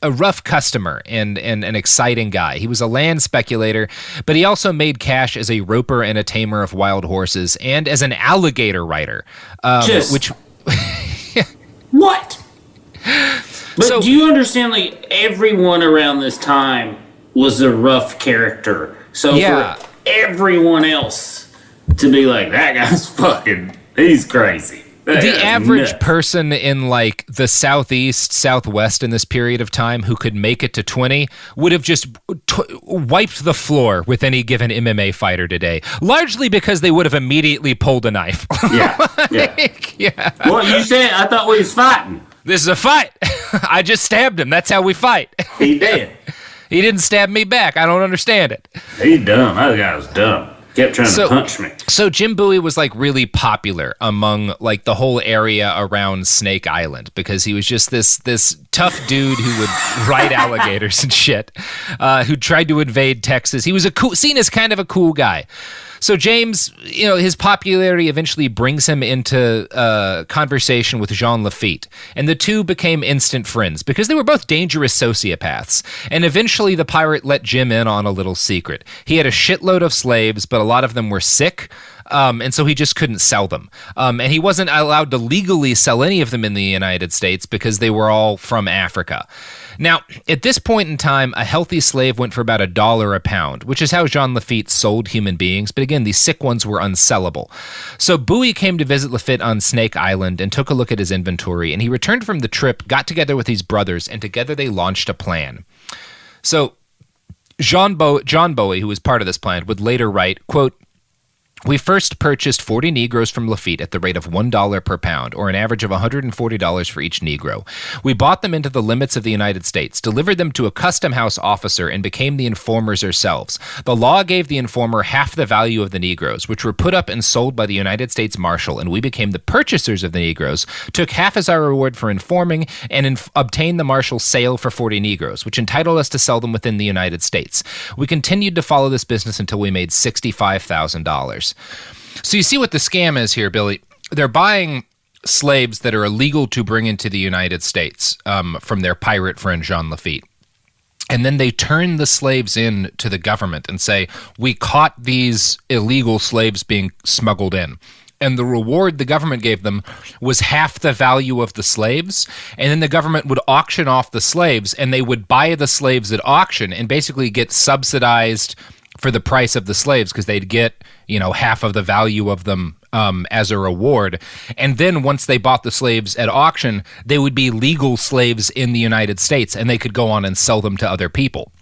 rough customer and an exciting guy. He was a land speculator, but he also made cash as a roper and a tamer of wild horses and as an alligator writer. What? But do you understand, like, everyone around this time was a rough character. So for everyone else to be like, that guy's he's crazy. The average person in like the southeast, southwest in this period of time who could make it to 20 would have just wiped the floor with any given MMA fighter today, largely because they would have immediately pulled a knife. Yeah. Well, you said, I thought we was fighting. This is a fight. I just stabbed him. That's how we fight. He did. He didn't stab me back. I don't understand it. He's dumb. That guy was dumb. Kept trying to punch me. So Jim Bowie was like really popular among like the whole area around Snake Island because he was just this tough dude who would ride alligators and shit, who tried to invade Texas. He was seen as kind of a cool guy. So James, his popularity eventually brings him into conversation with Jean Lafitte, and the two became instant friends because they were both dangerous sociopaths. And eventually the pirate let Jim in on a little secret. He had a shitload of slaves, but a lot of them were sick, and so he just couldn't sell them. And he wasn't allowed to legally sell any of them in the United States because they were all from Africa. Now, at this point in time, a healthy slave went for about $1 a pound, which is how Jean Lafitte sold human beings. But again, these sick ones were unsellable. So Bowie came to visit Lafitte on Snake Island and took a look at his inventory. And he returned from the trip, got together with his brothers, and together they launched a plan. So John Bowie, who was part of this plan, would later write, quote, "We first purchased 40 Negroes from Lafitte at the rate of $1 per pound, or an average of $140 for each Negro. We bought them into the limits of the United States, delivered them to a custom house officer, and became the informers ourselves. The law gave the informer half the value of the Negroes, which were put up and sold by the United States Marshal, and we became the purchasers of the Negroes, took half as our reward for informing, and obtained the Marshal's sale for 40 Negroes, which entitled us to sell them within the United States. We continued to follow this business until we made $65,000. So you see what the scam is here, Billy. They're buying slaves that are illegal to bring into the United States from their pirate friend Jean Lafitte. And then they turn the slaves in to the government and say, we caught these illegal slaves being smuggled in. And the reward the government gave them was half the value of the slaves. And then the government would auction off the slaves, and they would buy the slaves at auction and basically get subsidized for the price of the slaves because they'd get, half of the value of them as a reward. And then once they bought the slaves at auction, they would be legal slaves in the United States, and they could go on and sell them to other people.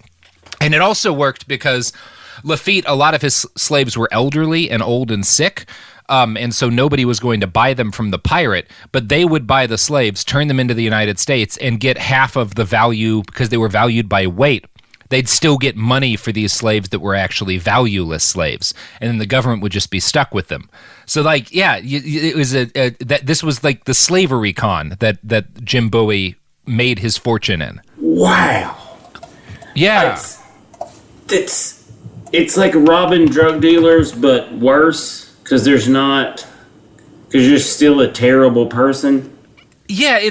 And it also worked because Lafitte, a lot of his slaves were elderly and old and sick. And so nobody was going to buy them from the pirate, but they would buy the slaves, turn them into the United States, and get half of the value because they were valued by weight. They'd still get money for these slaves that were actually valueless slaves, and then the government would just be stuck with them. So, like, yeah, it was this was like the slavery con that Jim Bowie made his fortune in. Wow. Yeah. It's like robbing drug dealers, but worse. Because you're still a terrible person. Yeah,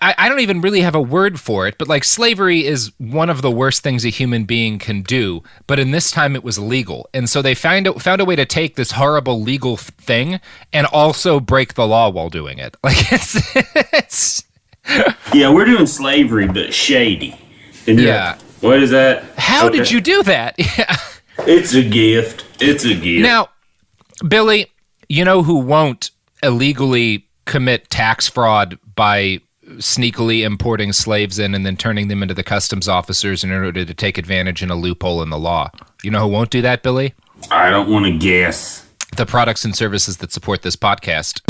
I don't even really have a word for it, but like slavery is one of the worst things a human being can do, but in this time it was legal. And so they found a way to take this horrible legal thing and also break the law while doing it. Like it's Yeah, we're doing slavery, but shady. Yeah. What is that? How did you do that? Yeah. It's a gift. Now, Billy, you know who won't illegally commit tax fraud by sneakily importing slaves in and then turning them into the customs officers in order to take advantage in a loophole in the law? You know who won't do that, Billy? I don't want to guess. The products and services that support this podcast.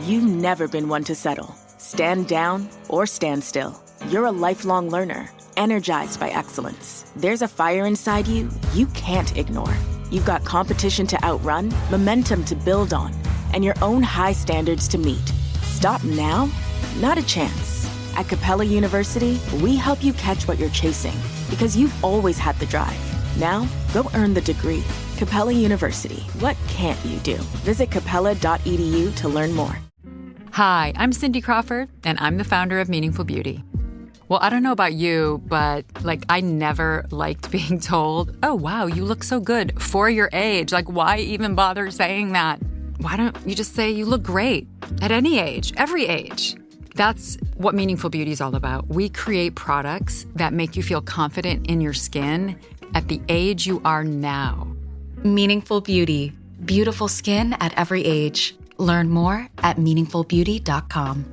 You've never been one to settle. Stand down or stand still. You're a lifelong learner, energized by excellence. There's a fire inside you can't ignore. You've got competition to outrun, momentum to build on, and your own high standards to meet. Stop now? Not a chance. At Capella University, we help you catch what you're chasing because you've always had the drive. Now, go earn the degree. Capella University. What can't you do? Visit capella.edu to learn more. Hi, I'm Cindy Crawford, and I'm the founder of Meaningful Beauty. Well, I don't know about you, but I never liked being told, oh, wow, you look so good for your age. Like, why even bother saying that? Why don't you just say you look great at any age, every age? That's what Meaningful Beauty is all about. We create products that make you feel confident in your skin at the age you are now. Meaningful Beauty. Beautiful skin at every age. Learn more at meaningfulbeauty.com.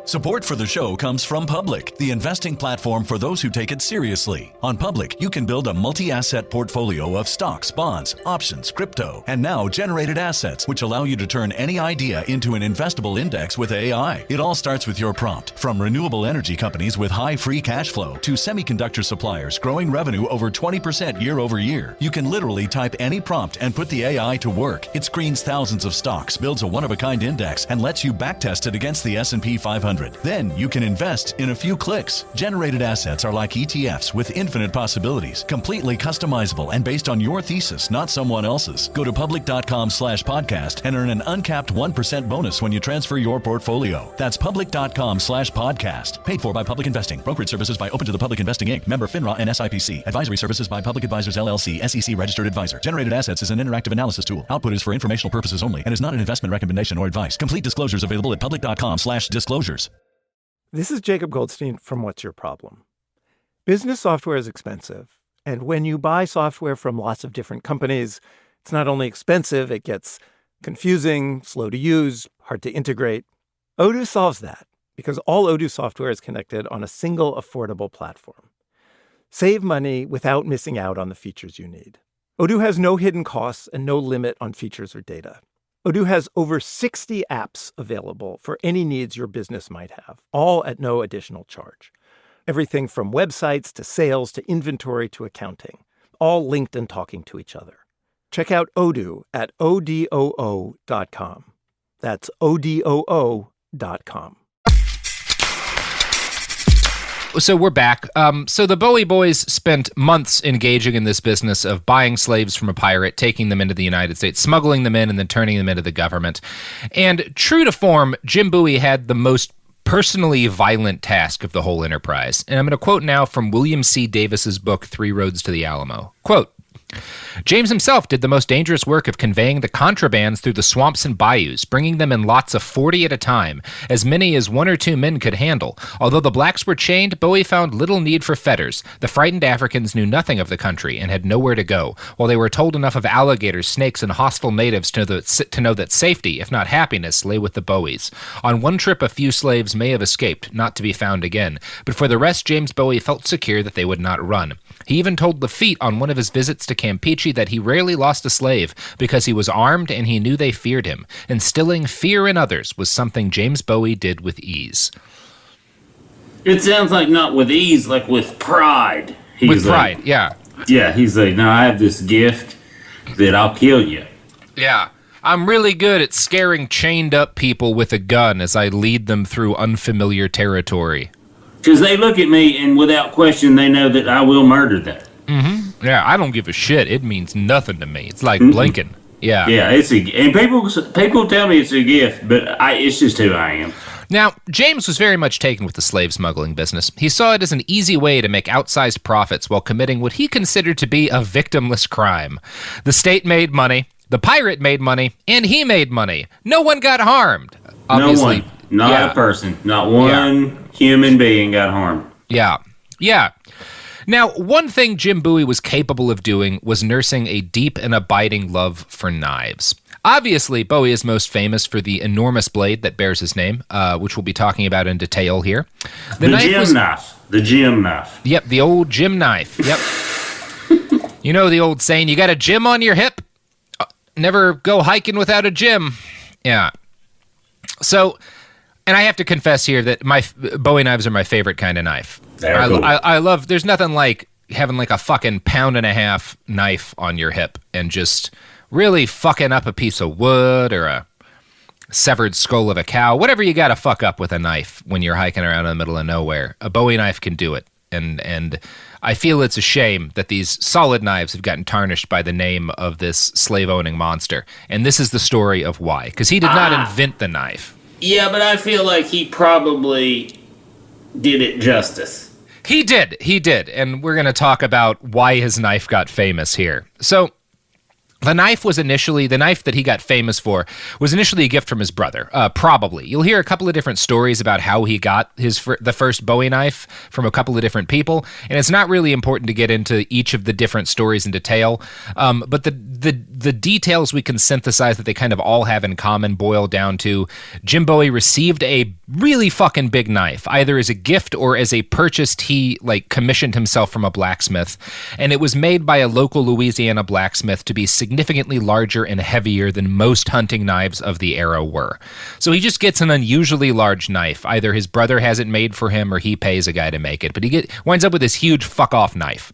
Support for the show comes from Public, the investing platform for those who take it seriously. On Public, you can build a multi-asset portfolio of stocks, bonds, options, crypto, and now generated assets, which allow you to turn any idea into an investable index with AI. It all starts with your prompt. From renewable energy companies with high free cash flow to semiconductor suppliers growing revenue over 20% year over year, you can literally type any prompt and put the AI to work. It screens thousands of stocks, builds a one-of-a-kind index, and lets you backtest it against the S&P 500. Then you can invest in a few clicks. Generated assets are like ETFs with infinite possibilities, completely customizable and based on your thesis, not someone else's. Go to public.com/podcast and earn an uncapped 1% bonus when you transfer your portfolio. That's public.com/podcast. Paid for by Public Investing. Brokerage services by Open to the Public Investing Inc. Member FINRA and SIPC. Advisory services by Public Advisors LLC, SEC registered advisor. Generated assets is an interactive analysis tool. Output is for informational purposes only and is not an investment recommendation or advice. Complete disclosures available at public.com/disclosures. This is Jacob Goldstein from What's Your Problem? Business software is expensive, and when you buy software from lots of different companies, it's not only expensive, it gets confusing, slow to use, hard to integrate. Odoo solves that because all Odoo software is connected on a single affordable platform. Save money without missing out on the features you need. Odoo has no hidden costs and no limit on features or data. Odoo has over 60 apps available for any needs your business might have, all at no additional charge. Everything from websites to sales to inventory to accounting, all linked and talking to each other. Check out Odoo at odoo.com. That's odoo.com. So we're back. So the Bowie boys spent months engaging in this business of buying slaves from a pirate, taking them into the United States, smuggling them in, and then turning them into the government. And true to form, Jim Bowie had the most personally violent task of the whole enterprise. And I'm going to quote now from William C. Davis's book, 3 Roads to the Alamo. Quote, James himself did the most dangerous work of conveying the contrabands through the swamps and bayous, bringing them in lots of 40 at a time, as many as 1 or 2 men could handle. Although the blacks were chained, Bowie found little need for fetters. The frightened Africans knew nothing of the country and had nowhere to go, while they were told enough of alligators, snakes, and hostile natives to know that safety, if not happiness, lay with the Bowies. On one trip, a few slaves may have escaped, not to be found again, but for the rest, James Bowie felt secure that they would not run. He even told Lafitte on one of his visits to Campeche that he rarely lost a slave because he was armed and he knew they feared him. Instilling fear in others was something James Bowie did with ease. It sounds like not with ease, like with pride. With pride, yeah. Yeah, he's like, no, I have this gift that I'll kill you. Yeah. I'm really good at scaring chained up people with a gun as I lead them through unfamiliar territory. Because they look at me and without question they know that I will murder them. Mm-hmm. Yeah, I don't give a shit. It means nothing to me. It's like blinking. Yeah. Yeah, and people tell me it's a gift, but it's just who I am. Now, James was very much taken with the slave smuggling business. He saw it as an easy way to make outsized profits while committing what he considered to be a victimless crime. The state made money, the pirate made money, and he made money. No one got harmed. Obviously, no one. Not a person. Not one human being got harmed. Yeah. Yeah. Now, one thing Jim Bowie was capable of doing was nursing a deep and abiding love for knives. Obviously, Bowie is most famous for the enormous blade that bears his name, which we'll be talking about in detail here. The Jim knife. Yep, the old Jim knife. Yep. You know the old saying, you got a Jim on your hip? Never go hiking without a Jim. Yeah. So, and I have to confess here that my Bowie knives are my favorite kind of knife. I love, there's nothing like having like a fucking 1.5 pound knife on your hip and just really fucking up a piece of wood or a severed skull of a cow, whatever you got to fuck up with a knife when you're hiking around in the middle of nowhere. A Bowie knife can do it. And I feel it's a shame that these solid knives have gotten tarnished by the name of this slave-owning monster. And this is the story of why. Because he did not invent the knife. Yeah, but I feel like he probably did it justice. He did. And we're going to talk about why his knife got famous here. So, the knife that he got famous for was initially a gift from his brother, probably. You'll hear a couple of different stories about how he got the first Bowie knife from a couple of different people, and it's not really important to get into each of the different stories in detail, but the details we can synthesize that they kind of all have in common boil down to Jim Bowie received a really fucking big knife, either as a gift or as a purchase he commissioned himself from a blacksmith, and it was made by a local Louisiana blacksmith to be significantly larger and heavier than most hunting knives of the era were. So he just gets an unusually large knife. Either his brother has it made for him or he pays a guy to make it, but he winds up with this huge fuck-off knife.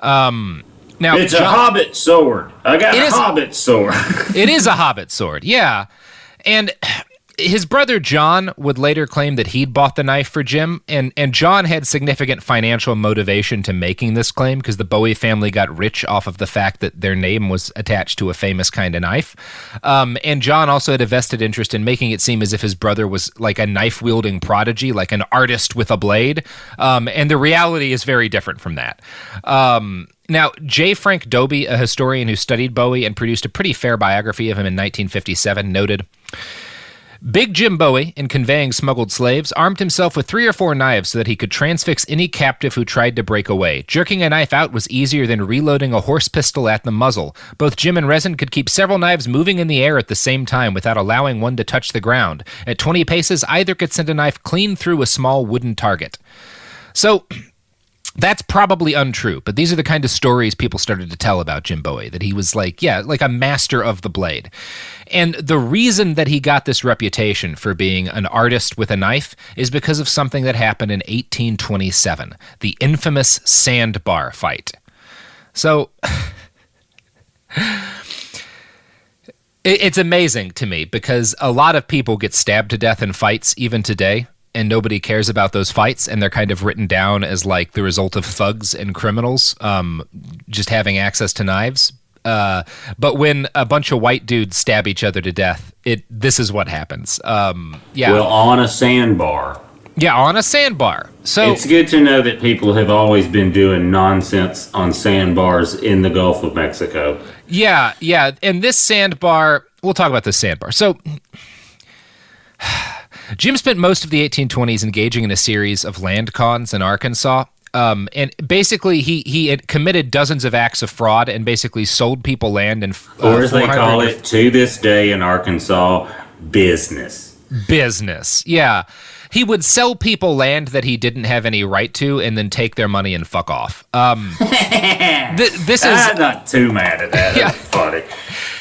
Now, it's a hobbit sword. I got a hobbit sword. It is a hobbit sword, yeah. And his brother John would later claim that he'd bought the knife for Jim, and John had significant financial motivation to making this claim because the Bowie family got rich off of the fact that their name was attached to a famous kind of knife. And John also had a vested interest in making it seem as if his brother was like a knife-wielding prodigy, like an artist with a blade. And the reality is very different from that. Now, J. Frank Dobie, a historian who studied Bowie and produced a pretty fair biography of him in 1957, noted, Big Jim Bowie, in conveying smuggled slaves, armed himself with 3 or 4 knives so that he could transfix any captive who tried to break away. Jerking a knife out was easier than reloading a horse pistol at the muzzle. Both Jim and Resin could keep several knives moving in the air at the same time without allowing one to touch the ground. At 20 paces, either could send a knife clean through a small wooden target. So, that's probably untrue, but these are the kind of stories people started to tell about Jim Bowie, that he was like a master of the blade. And the reason that he got this reputation for being an artist with a knife is because of something that happened in 1827, the infamous sandbar fight. So, it's amazing to me because a lot of people get stabbed to death in fights even today. And nobody cares about those fights, and they're kind of written down as like the result of thugs and criminals just having access to knives. But when a bunch of white dudes stab each other to death, this is what happens. Yeah. Well, on a sandbar, Yeah, on a sandbar. So it's good to know that people have always been doing nonsense on sandbars in the Gulf of Mexico. Yeah, and this sandbar, we'll talk about this sandbar. So Jim spent most of the 1820s engaging in a series of land cons in Arkansas. And basically, he had committed dozens of acts of fraud and basically sold people land and or as they call it to this day in Arkansas, business. Yeah. He would sell people land that he didn't have any right to and then take their money and fuck off. This is... I'm not too mad at that. Yeah. That's funny.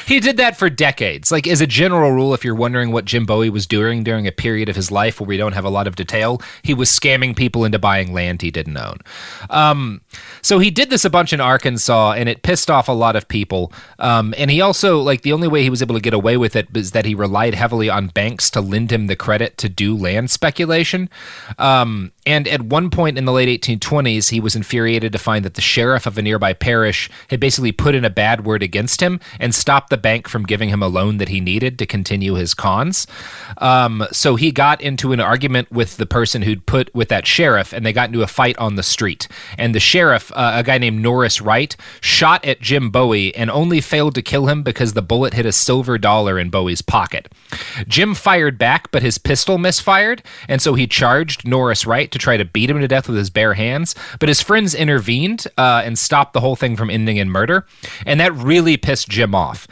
He did that for decades. Like, as a general rule, if you're wondering what Jim Bowie was doing during a period of his life where we don't have a lot of detail, he was scamming people into buying land he didn't own. So he did this a bunch in Arkansas, and it pissed off a lot of people. And he also, like, the only way he was able to get away with it is that he relied heavily on banks to lend him the credit to do land speculation. And at one point in the late 1820s, he was infuriated to find that the sheriff of a nearby parish had basically put in a bad word against him and stopped the bank from giving him a loan that he needed to continue his cons. So he got into an argument with the person who'd put with that sheriff, and they got into a fight on the street. And the sheriff, a guy named Norris Wright, shot at Jim Bowie and only failed to kill him because the bullet hit a silver dollar in Bowie's pocket. Jim fired back, but his pistol misfired, and so he charged Norris Wright to try to beat him to death with his bare hands. But his friends intervened and stopped the whole thing from ending in murder, and that really pissed Jim off.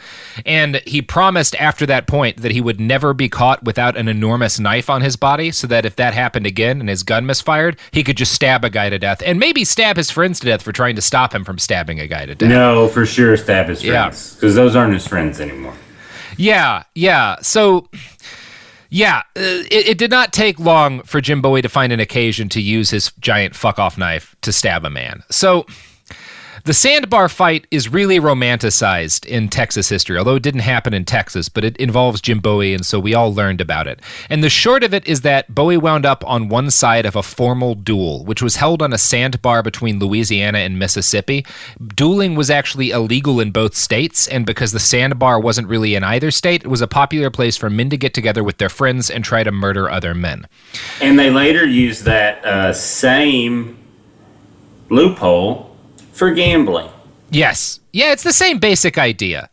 And he promised after that point that he would never be caught without an enormous knife on his body, so that if that happened again and his gun misfired, he could just stab a guy to death and maybe stab his friends to death for trying to stop him from stabbing a guy to death. No, for sure stab his friends, because those aren't his friends anymore. Yeah. So... yeah, it did not take long for Jim Bowie to find an occasion to use his giant fuck-off knife to stab a man. So the sandbar fight is really romanticized in Texas history, although it didn't happen in Texas, but it involves Jim Bowie, and so we all learned about it. And the short of it is that Bowie wound up on one side of a formal duel, which was held on a sandbar between Louisiana and Mississippi. Dueling was actually illegal in both states, and because the sandbar wasn't really in either state, it was a popular place for men to get together with their friends and try to murder other men. And they later used that same loophole for gambling. Yes. Yeah, it's the same basic idea.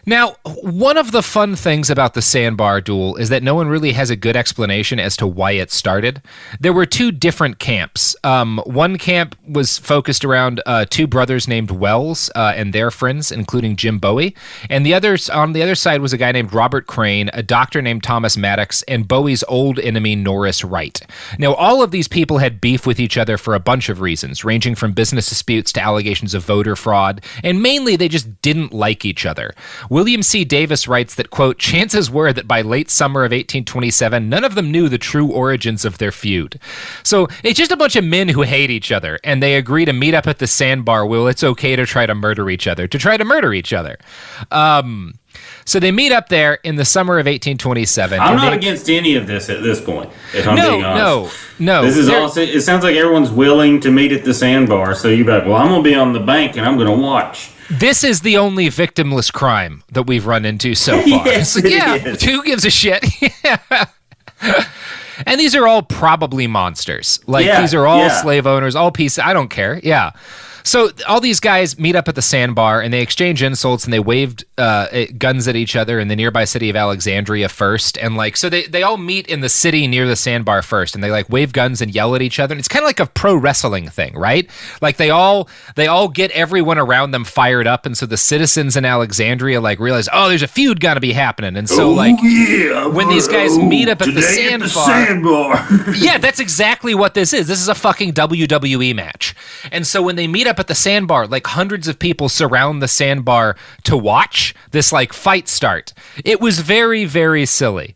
Now, one of the fun things about the sandbar duel is that no one really has a good explanation as to why it started. There were two different camps. One camp was focused around two brothers named Wells and their friends, including Jim Bowie. And on the other side was a guy named Robert Crane, a doctor named Thomas Maddox, and Bowie's old enemy, Norris Wright. Now, all of these people had beef with each other for a bunch of reasons, ranging from business disputes to allegations of voter fraud, and mainly they just didn't like each other. William C. Davis writes that, quote, chances were that by late summer of 1827, none of them knew the true origins of their feud. So it's just a bunch of men who hate each other, and they agree to meet up at the sandbar. Well, it's okay to try to murder each other. So they meet up there in the summer of 1827. I'm not against any of this at this point, if I'm being honest. No. This is all. It sounds like everyone's willing to meet at the sandbar, so you're like, well, I'm going to be on the bank and I'm going to watch. This is the only victimless crime that we've run into so far. Yes, it is. Who gives a shit? And these are all probably monsters. These are all slave owners, all pieces. I don't care. Yeah. So all these guys meet up at the sandbar, and they exchange insults, and they waved guns at each other in the nearby city of Alexandria first. And so they all meet in the city near the sandbar first, and they wave guns and yell at each other. And it's kind of like a pro wrestling thing, right? They all get everyone around them fired up, and so the citizens in Alexandria realize, oh, there's a feud gonna be happening. And so when these guys meet up at the sandbar, yeah, that's exactly what this is. This is a fucking WWE match. And so when they meet up at the sandbar, hundreds of people surround the sandbar to watch this fight start. It was very, very silly.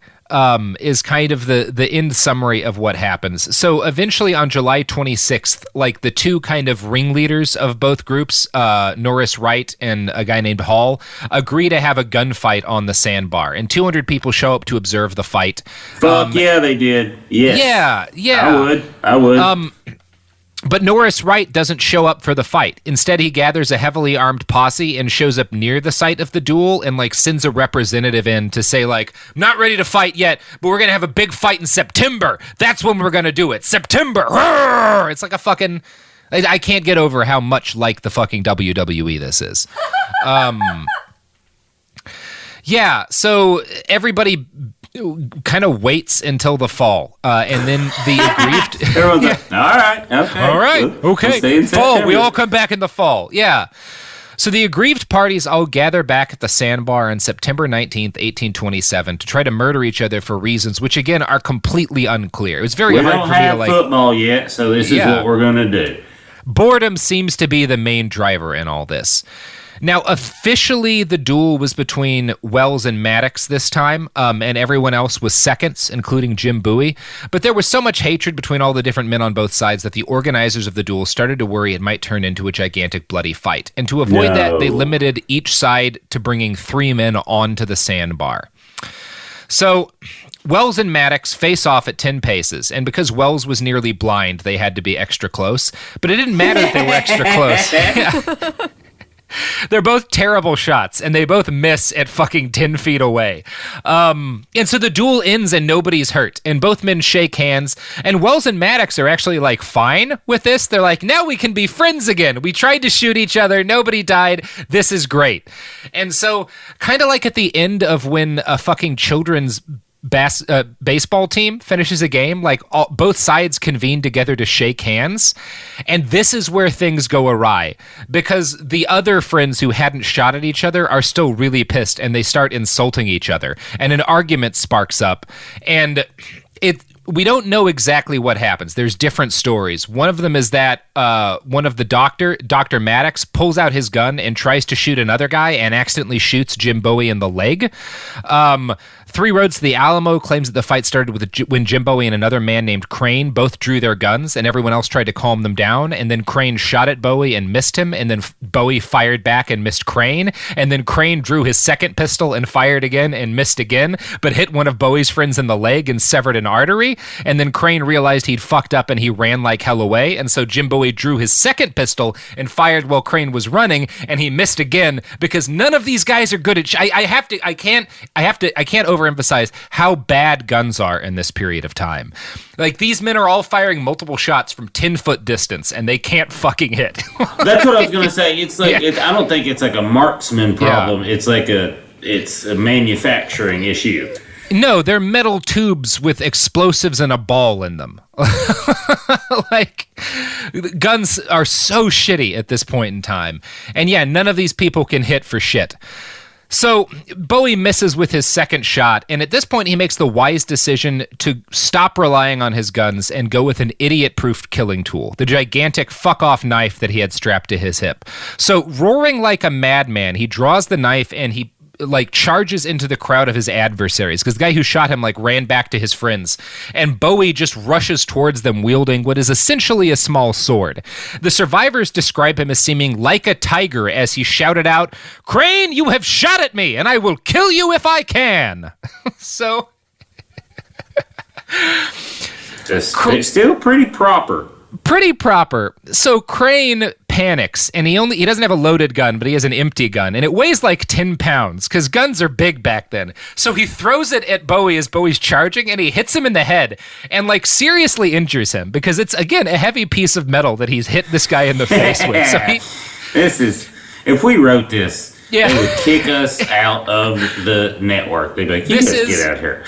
Is kind of the end summary of what happens. So eventually on July 26th, the two kind of ringleaders of both groups, Norris Wright and a guy named Hall, agree to have a gunfight on the sandbar, and 200 people show up to observe the fight. Fuck yeah, they did. Yes. Yeah. I would. But Norris Wright doesn't show up for the fight. Instead, he gathers a heavily armed posse and shows up near the site of the duel and like sends a representative in to say like, not ready to fight yet, but we're going to have a big fight in September. That's when we're going to do it. September. Arrgh! It's like a fucking... I can't get over how much like the fucking WWE this is. Yeah, so everybody kind of waits until the fall, and then the aggrieved... Everyone's like, all right, okay. Fall, we all come back in the fall, yeah. So the aggrieved parties all gather back at the sandbar on September 19th, 1827 to try to murder each other for reasons which, again, are completely unclear. It was very hard for me to, like... We don't have football yet, so this is what we're going to do. Boredom seems to be the main driver in all this. Now, officially, the duel was between Wells and Maddox this time, and everyone else was seconds, including Jim Bowie. But there was so much hatred between all the different men on both sides that the organizers of the duel started to worry it might turn into a gigantic bloody fight. And to avoid that, they limited each side to bringing 3 men onto the sandbar. So... Wells and Maddox face off at 10 paces, and because Wells was nearly blind, they had to be extra close. But it didn't matter that they were extra close. They're both terrible shots, and they both miss at fucking 10 feet away. And so the duel ends and nobody's hurt, and both men shake hands, and Wells and Maddox are actually, like, fine with this. They're like, now we can be friends again. We tried to shoot each other. Nobody died. This is great. And so, kind of like at the end of when a fucking children's baseball team finishes a game, like both sides convene together to shake hands, and this is where things go awry because the other friends who hadn't shot at each other are still really pissed and they start insulting each other, and an argument sparks up, and we don't know exactly what happens. There's different stories. One of them is that one of the Dr. Maddox, pulls out his gun and tries to shoot another guy and accidentally shoots Jim Bowie in the leg. Three Roads to the Alamo claims that the fight started when Jim Bowie and another man named Crane both drew their guns, and everyone else tried to calm them down, and then Crane shot at Bowie and missed him, and then Bowie fired back and missed Crane, and then Crane drew his second pistol and fired again and missed again, but hit one of Bowie's friends in the leg and severed an artery, and then Crane realized he'd fucked up and he ran like hell away, and so Jim Bowie drew his second pistol and fired while Crane was running, and he missed again because none of these guys are good at... I can't overemphasize how bad guns are in this period of time. Like, these men are all firing multiple shots from 10-foot distance, and they can't fucking hit. That's what I was going to say. It's like I don't think it's like a marksman problem. Yeah. It's a manufacturing issue. No, they're metal tubes with explosives and a ball in them. Like, guns are so shitty at this point in time. And yeah, none of these people can hit for shit. So Bowie misses with his second shot, and at this point he makes the wise decision to stop relying on his guns and go with an idiot-proof killing tool, the gigantic fuck-off knife that he had strapped to his hip. So roaring like a madman, he draws the knife and he charges into the crowd of his adversaries, because the guy who shot him ran back to his friends, and Bowie just rushes towards them wielding what is essentially a small sword. The survivors describe him as seeming like a tiger as he shouted out, "Crane, you have shot at me, and I will kill you if I can." So... It's still pretty proper. Pretty proper. So Crane panics, and he doesn't have a loaded gun, but he has an empty gun, and it weighs like 10 pounds, because guns are big back then. So he throws it at Bowie as Bowie's charging, and he hits him in the head, and seriously injures him, because it's, again, a heavy piece of metal that he's hit this guy in the face with. So if we wrote this, they would kick us out of the network. They'd be like, get out of here.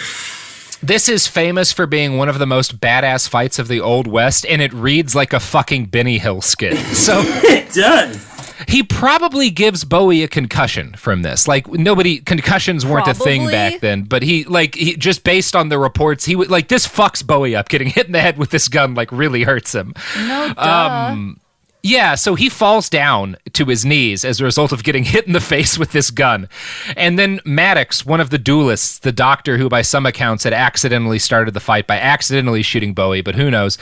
This is famous for being one of the most badass fights of the Old West, and it reads like a fucking Benny Hill skit. So it does. He probably gives Bowie a concussion from this. Concussions weren't a thing back then, but he just based on the reports, he would this fucks Bowie up. Getting hit in the head with this gun really hurts him. No duh. Yeah, so he falls down to his knees as a result of getting hit in the face with this gun. And then Maddox, one of the duelists, the doctor who by some accounts had accidentally started the fight by accidentally shooting Bowie, but who knows,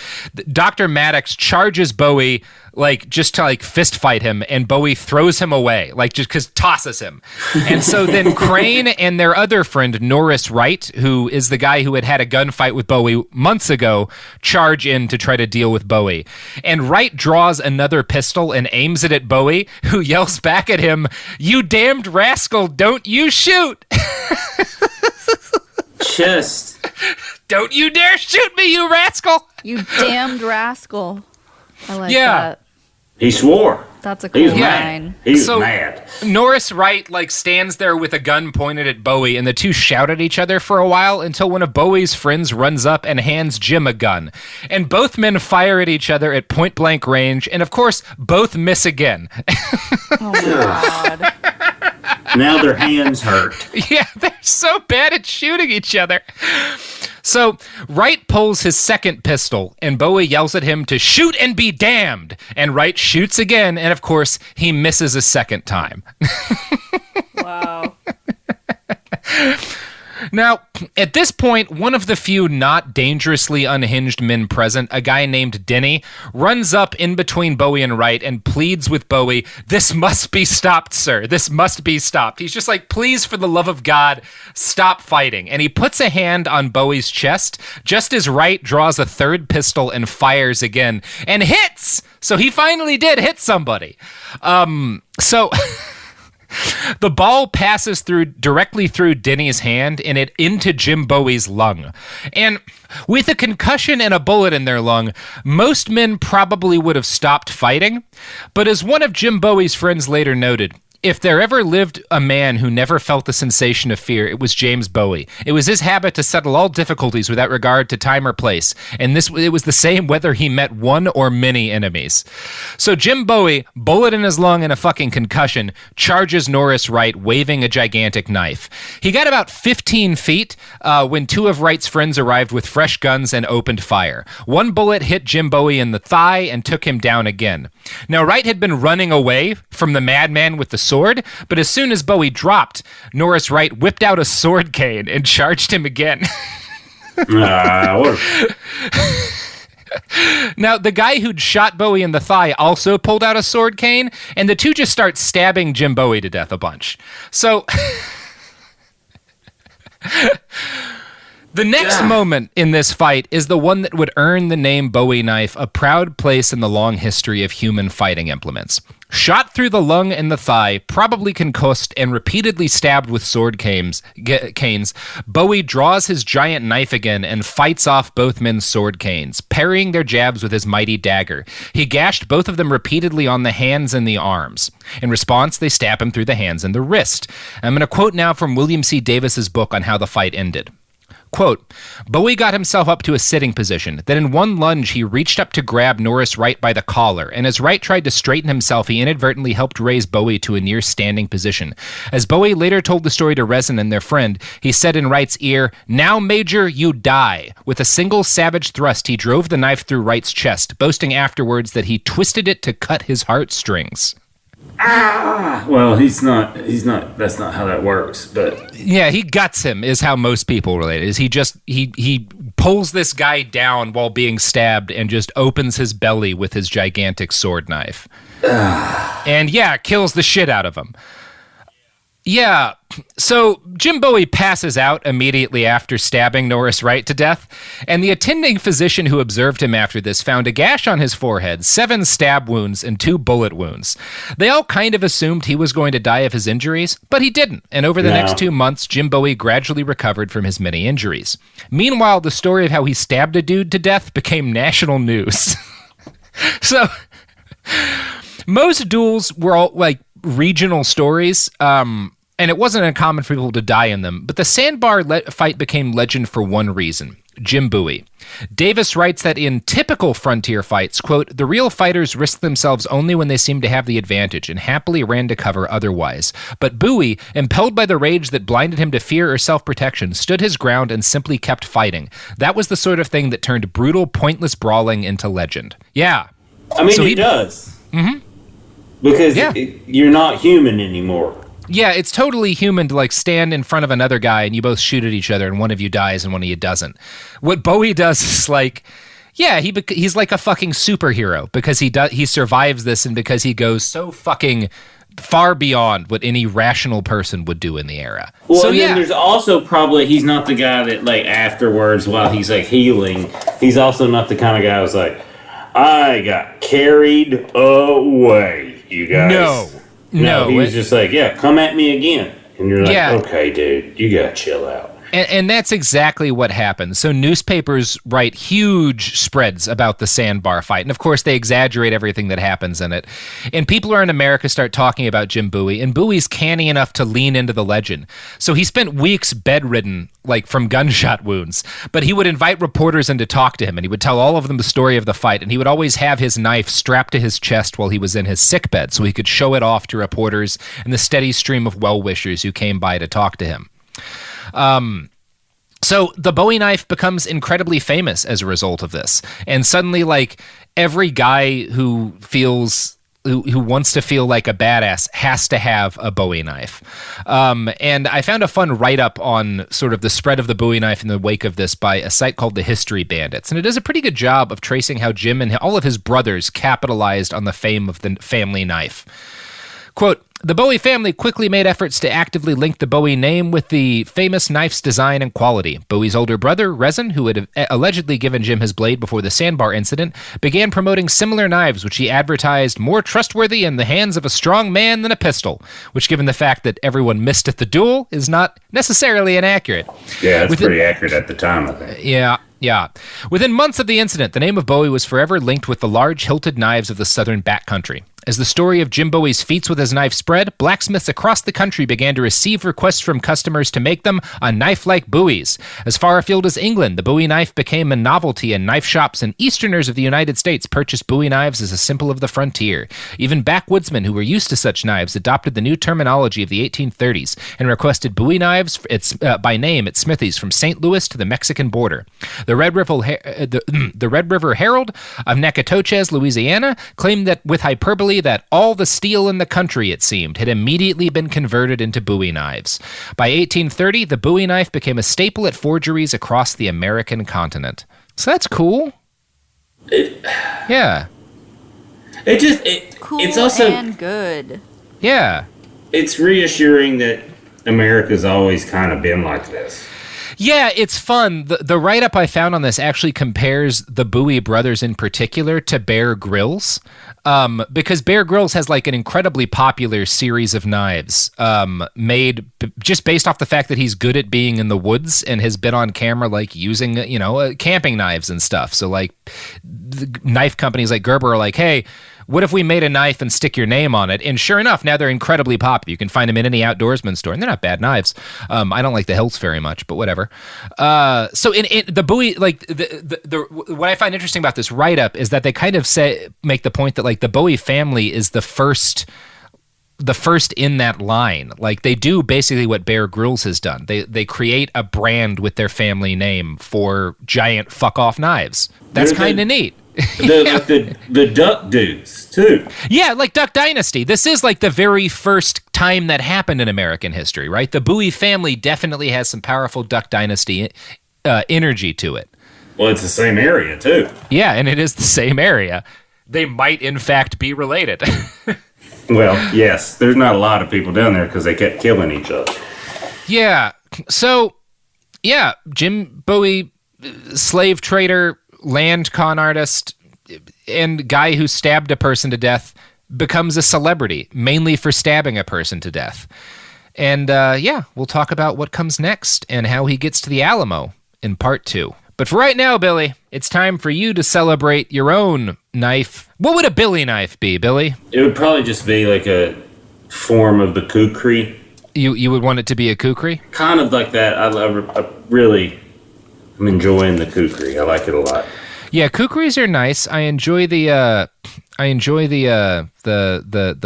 Dr. Maddox charges Bowie like just to like fist fight him, and Bowie throws him away, like just because tosses him. And so then Crane and their other friend Norris Wright, who is the guy who had a gunfight with Bowie months ago, charge in to try to deal with Bowie. And Wright draws another pistol and aims it at Bowie, who yells back at him, "You damned rascal, don't you shoot!" Just don't you dare shoot me, you rascal! You damned rascal. I like that. He swore. That's a cool line. He was mad. Norris Wright like stands there with a gun pointed at Bowie, and the two shout at each other for a while until one of Bowie's friends runs up and hands Jim a gun. And both men fire at each other at point blank range, and of course, both miss again. Oh my God. Now their hands hurt. Yeah, they're so bad at shooting each other. So Wright pulls his second pistol, and Bowie yells at him to shoot and be damned. And Wright shoots again, and of course, he misses a second time. Wow. Now, at this point, one of the few not dangerously unhinged men present, a guy named Denny, runs up in between Bowie and Wright and pleads with Bowie, "This must be stopped, sir. This must be stopped." He's just like, "Please, for the love of God, stop fighting." And he puts a hand on Bowie's chest just as Wright draws a third pistol and fires again and hits. So he finally did hit somebody. The ball passes directly through Denny's hand and it into Jim Bowie's lung. And with a concussion and a bullet in their lung, most men probably would have stopped fighting. But as one of Jim Bowie's friends later noted, if there ever lived a man who never felt the sensation of fear, it was James Bowie. It was his habit to settle all difficulties without regard to time or place, and it was the same whether he met one or many enemies. So Jim Bowie, bullet in his lung and a fucking concussion, charges Norris Wright, waving a gigantic knife. He got about 15 feet when two of Wright's friends arrived with fresh guns and opened fire. One bullet hit Jim Bowie in the thigh and took him down again. Now, Wright had been running away from the madman with the sword, but as soon as Bowie dropped, Norris Wright whipped out a sword cane and charged him again. Now, the guy who'd shot Bowie in the thigh also pulled out a sword cane, and the two just start stabbing Jim Bowie to death a bunch. So the next moment in this fight is the one that would earn the name Bowie knife a proud place in the long history of human fighting implements. Shot through the lung and the thigh, probably concussed, and repeatedly stabbed with sword canes, Bowie draws his giant knife again and fights off both men's sword canes, parrying their jabs with his mighty dagger. He gashed both of them repeatedly on the hands and the arms. In response, they stab him through the hands and the wrist. I'm going to quote now from William C. Davis's book on how the fight ended. Quote, Bowie got himself up to a sitting position. Then in one lunge, he reached up to grab Norris Wright by the collar, and as Wright tried to straighten himself, he inadvertently helped raise Bowie to a near standing position. As Bowie later told the story to Resin and their friend, he said in Wright's ear, "Now, Major, you die." With a single savage thrust, he drove the knife through Wright's chest, boasting afterwards that he twisted it to cut his heartstrings. Well, that's not how that works, but yeah, he guts him is how most people relate it. Is he pulls this guy down while being stabbed and just opens his belly with his gigantic sword knife. And yeah, kills the shit out of him. Yeah, so Jim Bowie passes out immediately after stabbing Norris Wright to death, and the attending physician who observed him after this found a gash on his forehead, 7 stab wounds, and 2 bullet wounds. They all kind of assumed he was going to die of his injuries, but he didn't, and over the next 2 months, Jim Bowie gradually recovered from his many injuries. Meanwhile, the story of how he stabbed a dude to death became national news. So, most duels were all, like, regional stories, and it wasn't uncommon for people to die in them, but the sandbar fight became legend for one reason: Jim Bowie. Davis writes that in typical frontier fights, quote, the real fighters risked themselves only when they seemed to have the advantage and happily ran to cover otherwise. But Bowie, impelled by the rage that blinded him to fear or self-protection, stood his ground and simply kept fighting. That was the sort of thing that turned brutal, pointless brawling into legend. Yeah. I mean, so he does. Mm-hmm. Because you're not human anymore. Yeah, it's totally human to, like, stand in front of another guy and you both shoot at each other and one of you dies and one of you doesn't. What Bowie does is, like, Yeah, he's like a fucking superhero because he survives this, and because he goes so fucking far beyond what any rational person would do in the era. Well, so and then there's also probably, he's not the guy that, like, afterwards, while he's, like, healing, he's also not the kind of guy who's like, I got carried away, you guys. No, he was just like, yeah, come at me again. And you're like, okay, dude, you gotta chill out. And that's exactly what happened. So newspapers write huge spreads about the sandbar fight. And of course, they exaggerate everything that happens in it. And people around America start talking about Jim Bowie. And Bowie's canny enough to lean into the legend. So he spent weeks bedridden, like from gunshot wounds. But he would invite reporters in to talk to him. And he would tell all of them the story of the fight. And he would always have his knife strapped to his chest while he was in his sickbed, so he could show it off to reporters and the steady stream of well-wishers who came by to talk to him. So the Bowie knife becomes incredibly famous as a result of this. And suddenly, like, every guy who wants to feel like a badass has to have a Bowie knife. And I found a fun write-up on sort of the spread of the Bowie knife in the wake of this by a site called The History Bandits. And it does a pretty good job of tracing how Jim and all of his brothers capitalized on the fame of the family knife. Quote, the Bowie family quickly made efforts to actively link the Bowie name with the famous knife's design and quality. Bowie's older brother, Resin, who had allegedly given Jim his blade before the sandbar incident, began promoting similar knives, which he advertised more trustworthy in the hands of a strong man than a pistol, which, given the fact that everyone missed at the duel, is not necessarily inaccurate. Yeah, it's pretty accurate at the time, I think. Yeah. Within months of the incident, the name of Bowie was forever linked with the large hilted knives of the southern backcountry. As the story of Jim Bowie's feats with his knife spread, blacksmiths across the country began to receive requests from customers to make them a knife like Bowie's. As far afield as England, the Bowie knife became a novelty in knife shops, and Easterners of the United States purchased Bowie knives as a symbol of the frontier. Even backwoodsmen who were used to such knives adopted the new terminology of the 1830s and requested Bowie knives by name at smithies from St. Louis to the Mexican border. The Red River Herald of Nacogdoches, Louisiana, claimed that with hyperbole that all the steel in the country, it seemed, had immediately been converted into Bowie knives. By 1830, the Bowie knife became a staple at forgeries across the American continent. So that's cool. Yeah. Cool it's also and good. Yeah. It's reassuring that America's always kind of been like this. Yeah, it's fun. The write-up I found on this actually compares the Bowie brothers in particular to Bear Grylls, because Bear Grylls has like an incredibly popular series of knives made just based off the fact that he's good at being in the woods and has been on camera like using, camping knives and stuff. So like the knife companies like Gerber are like, hey, what if we made a knife and stick your name on it? And sure enough, now they're incredibly popular. You can find them in any outdoorsman store, and they're not bad knives. I don't like the hilts very much, but whatever. So in the Bowie, like what I find interesting about this write-up is that they kind of make the point that like the Bowie family is the first in that line. Like they do basically what Bear Grylls has done. They create a brand with their family name for giant fuck off knives. That's kind of neat. The Duck dudes too. Yeah, like Duck Dynasty. This is like the very first time that happened in American history, right? The Bowie family definitely has some powerful Duck Dynasty energy to it. Well, it's the same area too. Yeah, and it is the same area. They might in fact be related. Well, yes. There's not a lot of people down there because they kept killing each other. Yeah. So, yeah, Jim Bowie, slave trader, land con artist, and guy who stabbed a person to death becomes a celebrity, mainly for stabbing a person to death. And we'll talk about what comes next and how he gets to the Alamo in part 2. But for right now, Billy, it's time for you to celebrate your own knife. What would a Billy knife be, Billy? It would probably just be like a form of the kukri. You would want it to be a kukri? Kind of like that. I'm enjoying the kukri. I like it a lot. Yeah, kukris are nice. I enjoy the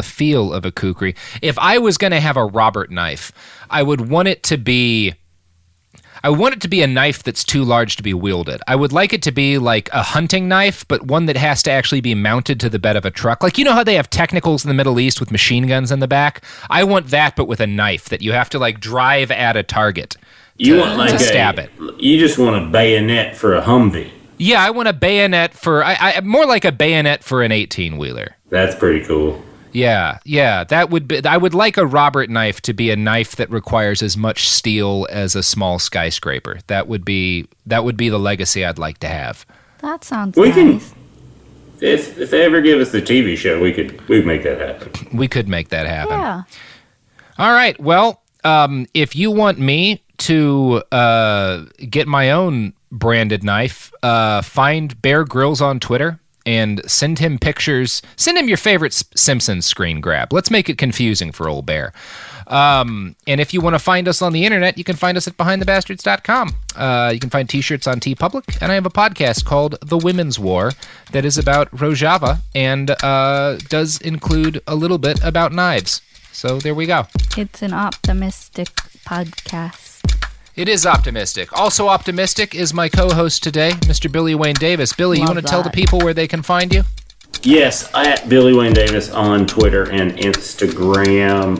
feel of a kukri. If I was going to have a Robert knife, I would want it to be a knife that's too large to be wielded. I would like it to be like a hunting knife, but one that has to actually be mounted to the bed of a truck. Like, you know how they have technicals in the Middle East with machine guns in the back? I want that, but with a knife that you have to like drive at a target to stab it. You just want a bayonet for a Humvee. Yeah, I want a bayonet for, I more like a bayonet for an 18-wheeler. That's pretty cool. Yeah, that would be. I would like a Robert knife to be a knife that requires as much steel as a small skyscraper. That would be the legacy I'd like to have. That sounds we nice. Can, if they ever give us the TV show, we'd make that happen. We could make that happen. Yeah. All right. Well, if you want me to get my own branded knife, find Bear Grylls on Twitter and send him pictures. Send him your favorite Simpsons screen grab. Let's make it confusing for old Bear. And if you want to find us on the internet, you can find us at behindthebastards.com. You can find t-shirts on TeePublic, and I have a podcast called The Women's War that is about Rojava and does include a little bit about knives. So there we go. It's an optimistic podcast. It is optimistic. Also optimistic is my co-host today, Mr. Billy Wayne Davis. Billy, you want to tell the people where they can find you? Yes, at Billy Wayne Davis on Twitter and Instagram.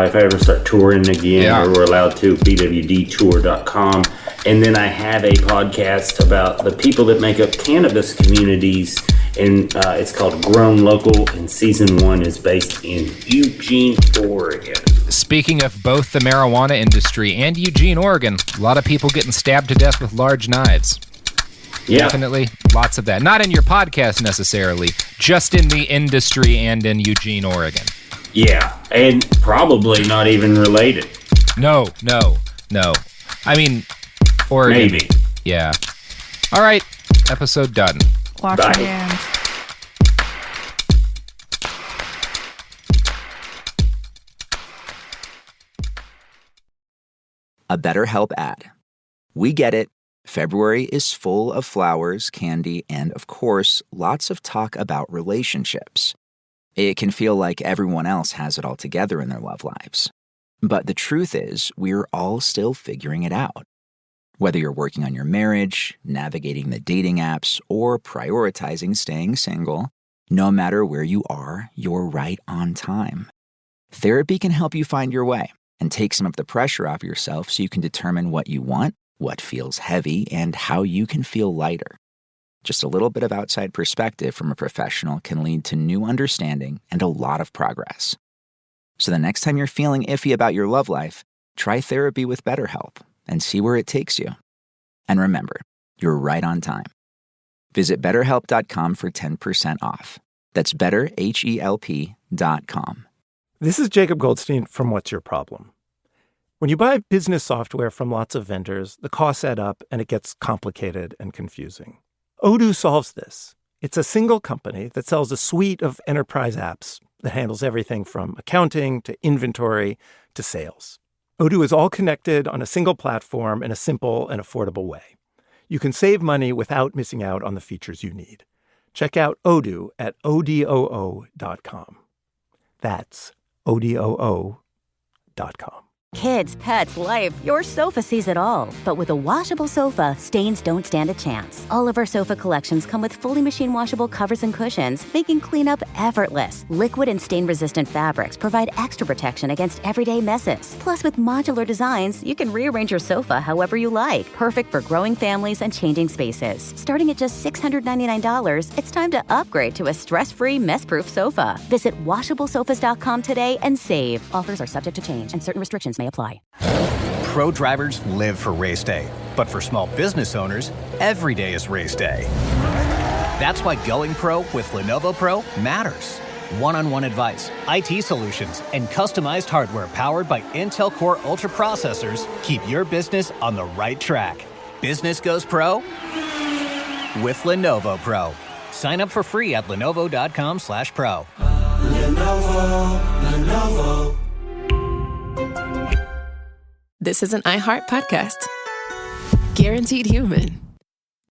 If I ever start touring again, or we're allowed to, bwdtour.com. And then I have a podcast about the people that make up cannabis communities, and it's called Grown Local, and season 1 is based in Eugene, Oregon. Speaking of both the marijuana industry and Eugene, Oregon, a lot of people getting stabbed to death with large knives. Yeah. Definitely lots of that. Not in your podcast necessarily, just in the industry and in Eugene, Oregon. Yeah, and probably not even related. No. I mean, Oregon. Maybe. Yeah. All right, episode done. Wash your hands. A BetterHelp ad. We get it. February is full of flowers, candy, and, of course, lots of talk about relationships. It can feel like everyone else has it all together in their love lives. But the truth is, we're all still figuring it out. Whether you're working on your marriage, navigating the dating apps, or prioritizing staying single, no matter where you are, you're right on time. Therapy can help you find your way and take some of the pressure off yourself so you can determine what you want, what feels heavy, and how you can feel lighter. Just a little bit of outside perspective from a professional can lead to new understanding and a lot of progress. So the next time you're feeling iffy about your love life, try therapy with BetterHelp and see where it takes you. And remember, you're right on time. Visit BetterHelp.com for 10% off. That's BetterHelp.com. This is Jacob Goldstein from What's Your Problem? When you buy business software from lots of vendors, the costs add up and it gets complicated and confusing. Odoo solves this. It's a single company that sells a suite of enterprise apps that handles everything from accounting to inventory to sales. Odoo is all connected on a single platform in a simple and affordable way. You can save money without missing out on the features you need. Check out Odoo at odoo.com. That's odoo.com. Kids, pets, life, your sofa sees it all. But with a washable sofa, stains don't stand a chance. All of our sofa collections come with fully machine washable covers and cushions, making cleanup effortless. Liquid and stain-resistant fabrics provide extra protection against everyday messes. Plus, with modular designs, you can rearrange your sofa however you like. Perfect for growing families and changing spaces. Starting at just $699, it's time to upgrade to a stress-free, mess-proof sofa. Visit washablesofas.com today and save. Offers are subject to change and certain restrictions may apply. Pro drivers live for race day, but for small business owners, every day is race day. That's why going pro with Lenovo Pro matters. One-on-one advice, IT solutions, and customized hardware powered by Intel Core Ultra processors keep your business on the right track. Business goes pro with Lenovo Pro. Sign up for free at lenovo.com/pro. Lenovo. This is an iHeart podcast. Guaranteed Human.